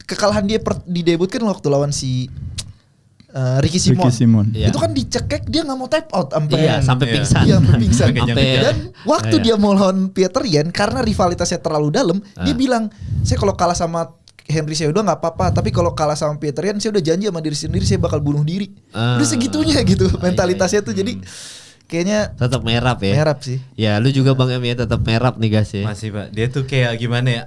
kekalahan dia didebutkan waktu lawan si Ricky Simon. Itu kan dicekek dia nggak mau tap out sampai pingsan. Dan waktu dia mau lawan Peter Yan karena rivalitasnya terlalu dalam, dia bilang saya kalau kalah sama Henry Cejudo nggak apa-apa, tapi kalau kalah sama Peter Yan saya udah janji sama diri sendiri saya bakal bunuh diri. Udah segitunya gitu mentalitasnya tuh. Jadi kayaknya tetap Merab ya. Merab sih. Ya lu juga Bang Em ya tetap Merab nih guys ya. Masih Pak. Dia tuh kayak gimana ya?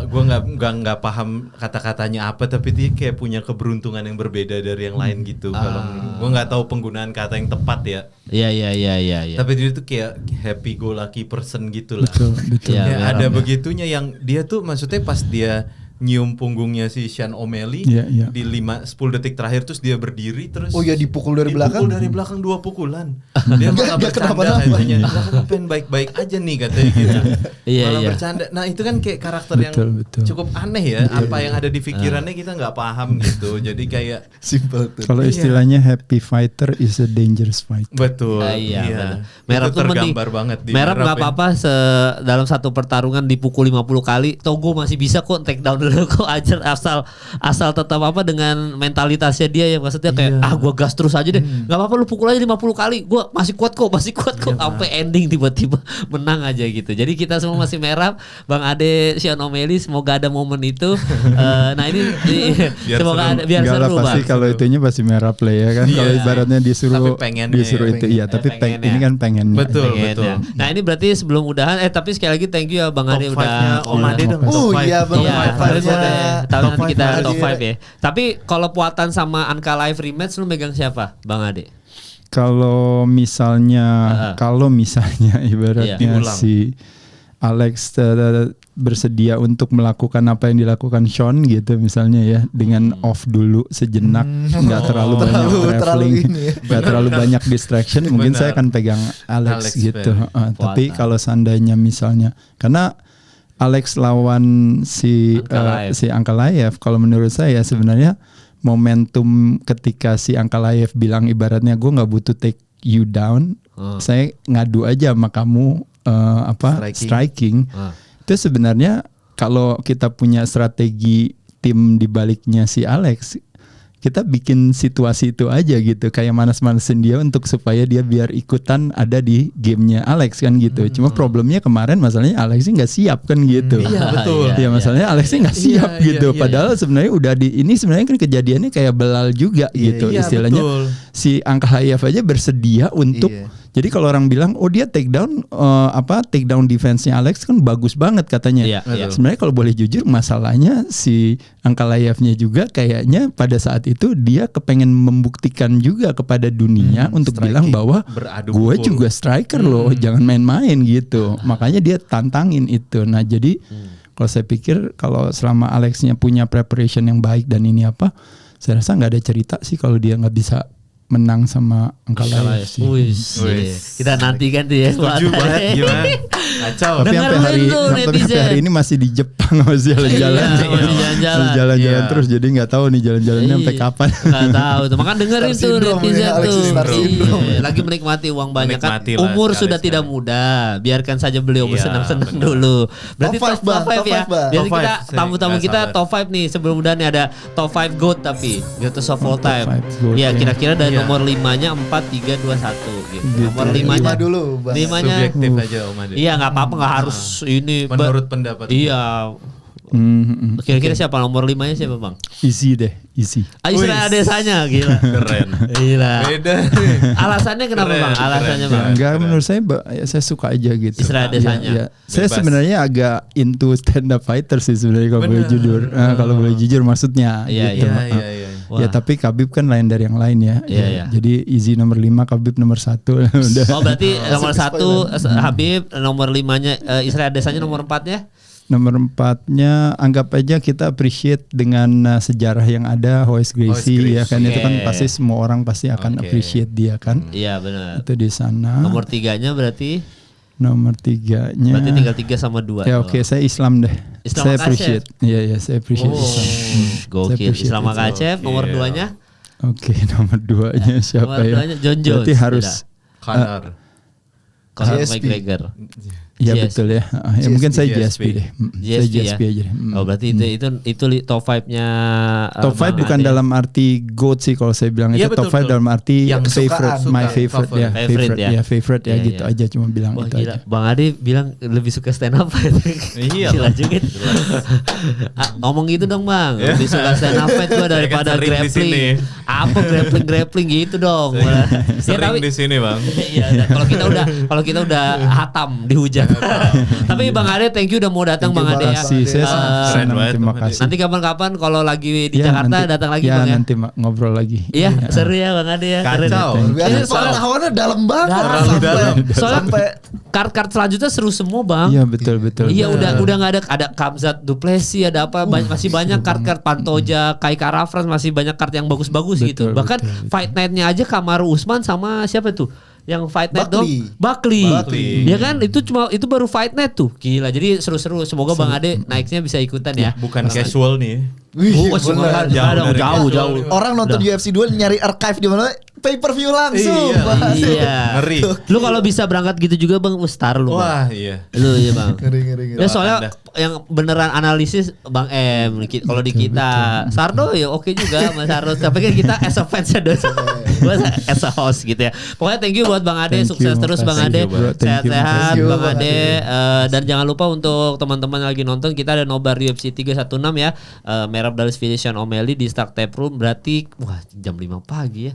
Gue nggak paham kata-katanya apa, tapi dia kayak punya keberuntungan yang berbeda dari yang lain gitu. Kalau gue nggak tahu penggunaan kata yang tepat ya. Iya. Tapi dia tuh kayak happy go lucky person gitu lah. Betul. Ya, ada begitunya yang dia tuh maksudnya pas dia nyium punggungnya si Sean O'Malley di 10 detik terakhir terus dia berdiri terus dipukul dari belakang. Dipukul dari belakang 2 pukulan. Dia malah bercanda katanya. Lah pengen baik-baik aja nih katanya gitu. Malah bercanda. Nah, itu kan kayak karakter yang cukup aneh ya. Apa yang ada di pikirannya kita nggak paham gitu. Jadi kayak simple tuh. Kalau istilahnya happy fighter is a dangerous fighter. Betul. Iya. Merab tuh tergambar banget di Merab nggak apa-apa dalam satu pertarungan dipukul 50 kali. Togo masih bisa kok take down kok ajar asal tetap apa dengan mentalitasnya dia ya, maksudnya kayak gue gas terus aja deh, nggak apa-apa lu pukul aja 50 kali, gue masih kuat kok sampai ending tiba-tiba menang aja gitu. Jadi kita semua masih Merab, Bang Ade, Sean O'Malley, semoga ada momen itu. Nah ini semoga ada, biar seru pasti Bang. Kalau itunya pasti Merab lah ya kan. Kalau ibaratnya disuruh itu tapi ini kan pengennya. Betul. Nah ini berarti sebelum udahan tapi sekali lagi thank you ya Bang Ade udah Om Ade dong. Tahun nanti kita top 5 ya. Tapi kalau Puatan sama Anka Live rematch lu megang siapa Bang Ade? kalau misalnya ibaratnya si Alex bersedia untuk melakukan apa yang dilakukan Sean gitu misalnya ya, dengan off dulu sejenak, nggak terlalu banyak traveling, nggak terlalu banyak distraction, mungkin saya akan pegang Alex gitu. Tapi kalau seandainya misalnya, karena Alex lawan si Ankalaev, kalau menurut saya sebenarnya momentum ketika si Ankalaev bilang ibaratnya gue nggak butuh take you down, saya ngadu aja sama kamu striking. Itu sebenarnya kalau kita punya strategi tim di baliknya si Alex, kita bikin situasi itu aja gitu, kayak manas-manasin dia untuk supaya dia biar ikutan ada di gamenya Alex kan gitu. Cuma problemnya kemarin masalahnya Alex sih nggak siap kan gitu. Iya betul. Ya masalahnya Alex sih nggak siap gitu. Padahal sebenarnya udah ini sebenarnya kan kejadiannya kayak Belal juga gitu. Istilahnya si Ankalaev aja bersedia untuk. Jadi kalau orang bilang, oh dia take down defense-nya Alex kan bagus banget katanya. Sebenarnya kalau boleh jujur, masalahnya si Ankalaevnya juga kayaknya pada saat itu dia kepengen membuktikan juga kepada dunia untuk bilang bahwa gue juga striker loh, jangan main-main gitu. Makanya dia tantangin itu. Nah jadi kalau saya pikir kalau selama Alexnya punya preparation yang baik dan ini saya rasa nggak ada cerita sih kalau dia nggak bisa menang sama Ankalaev sih. Kita nantikan tuh ya. Setuju banget gimana? Kacau. Tapi sampai hari ini masih di Jepang, masih jalan-jalan terus, jadi nggak tahu nih jalan-jalannya sampai kapan. Nggak tahu tuh, makanya dengerin tuh netizen tuh. Lagi menikmati uang banyak kan. Umur sudah tidak muda, biarkan saja beliau bersenang-senang dulu. Berarti top 5 ya. Biar kita tamu-tamu kita top 5 nih, sebelum udah nih ada top 5 GOAT tapi greatest of all time. Ya kira-kira dari nomor 5-nya 4, 3, 2, 1 gitu. Nomor 5-nya dulu. 5-nya subjektif aja Om Ade. Iya enggak apa-apa, enggak harus ini menurut pendapat. Iya. Kira-kira siapa nomor 5-nya siapa Bang? Easy deh, easy. Israel Adesanya, gila. Keren. Gila. Beda. Alasannya kenapa Bang? Alasannya Bang? Enggak, menurut saya suka aja gitu. Israel Adesanya. Ya. Saya sebenarnya agak into stand up fighter sih sebenarnya kalau boleh jujur. Kalau boleh jujur maksudnya gitu. Iya. Ya tapi Khabib kan lain dari yang lain ya. Jadi Izzy nomor 5, Khabib nomor 1. Oh berarti nomor 1 Khabib, nomor 5-nya Israel Adesanya, nomor 4-nya? Nomor 4-nya anggap aja kita appreciate dengan sejarah yang ada, Royce Gracie ya kan. Itu kan pasti semua orang pasti akan appreciate dia kan. Iya benar. Itu di sana. Nomor 3-nya berarti? Nomor 3-nya berarti tinggal 3 sama 2. Ya oke, saya Islam deh. Saya appreciate. Iya, saya appreciate Islam. Gokil. Islam Makhachev. Nomor 2-nya? Oke, nomor 2-nya siapa ya? Nomor 2-nya John Jones. Berarti harus Conor McGregor. Ya betul ya. Mungkin saya GSP deh. Saya GSP aja deh. Oh berarti itu top 5-nya. Top 5 bukan dalam arti GOAT sih kalau saya bilang itu top 5 dalam arti yang favorite, my favorite ya, favorite ya gitu aja cuma bilang itu aja. Bang Adi bilang lebih suka stand up. Iya. Gila juga. Ngomong gitu dong Bang. Lebih suka stand up fight gua daripada grappling. Apa grappling gitu dong. Sering di sini Bang. Iya, kalau kita udah hatam dihujat. Tapi Bang Ade, thank you udah mau datang Bang Ade ya. Terima kasih. Nanti kapan-kapan kalau lagi di Jakarta datang lagi Bang ya. Nanti ngobrol lagi. Iya, seru ya Bang Ade ya. Kacau. Soalnya hawannya dalam banget. Soalnya kart-kart selanjutnya seru semua Bang. Iya betul. Iya udah nggak ada Khamzat Duplessis, ada apa masih banyak kart-kart Pantoja, Kai Kara France, masih banyak kart yang bagus-bagus gitu. Bahkan Fight Night-nya aja Kamaru Usman sama siapa tuh? Yang Fight Night dong Buckley. Ya kan itu baru Fight Night tuh. Gila, jadi seru-seru. Semoga Bang Ade naiknya bisa ikutan ya. Bukan casual nih. Jauh. Orang nonton UFC 2 nyari archive di mana? Pay-per-view langsung. Iya. Ngeri. Lu kalau bisa berangkat gitu juga Bang, Star lu. Wah, iya. Lu ya Bang. Ngeri. Ya soalnya yang beneran analisis Bang M. Kalau di kita Sardo ya oke juga Mas Sardo. Tapi kan kita as a fans ya as a host gitu ya. Pokoknya thank you buat Bang Ade, sukses terus Bang Ade. Sehat-sehat Bang Ade. Dan jangan lupa untuk teman-teman lagi nonton, kita ada nobar UFC 316 ya. Merab Dallas Physician O'Malley di Stark Tap Room. Berarti jam 5 pagi ya.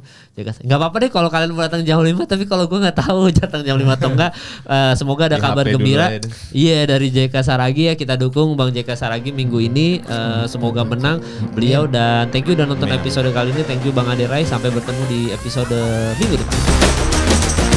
Gak apa-apa deh kalau kalian mau datang jam 5, tapi kalau gue gak tahu datang jam 5 atau enggak. Semoga ada kabar gembira. Iya, dari JK Saragi ya, kita dukung Bang JK Saragi minggu ini. Semoga menang beliau, dan thank you udah nonton episode kali ini. Thank you Bang Ade Rai, sampai bertemu di episode minggu depan.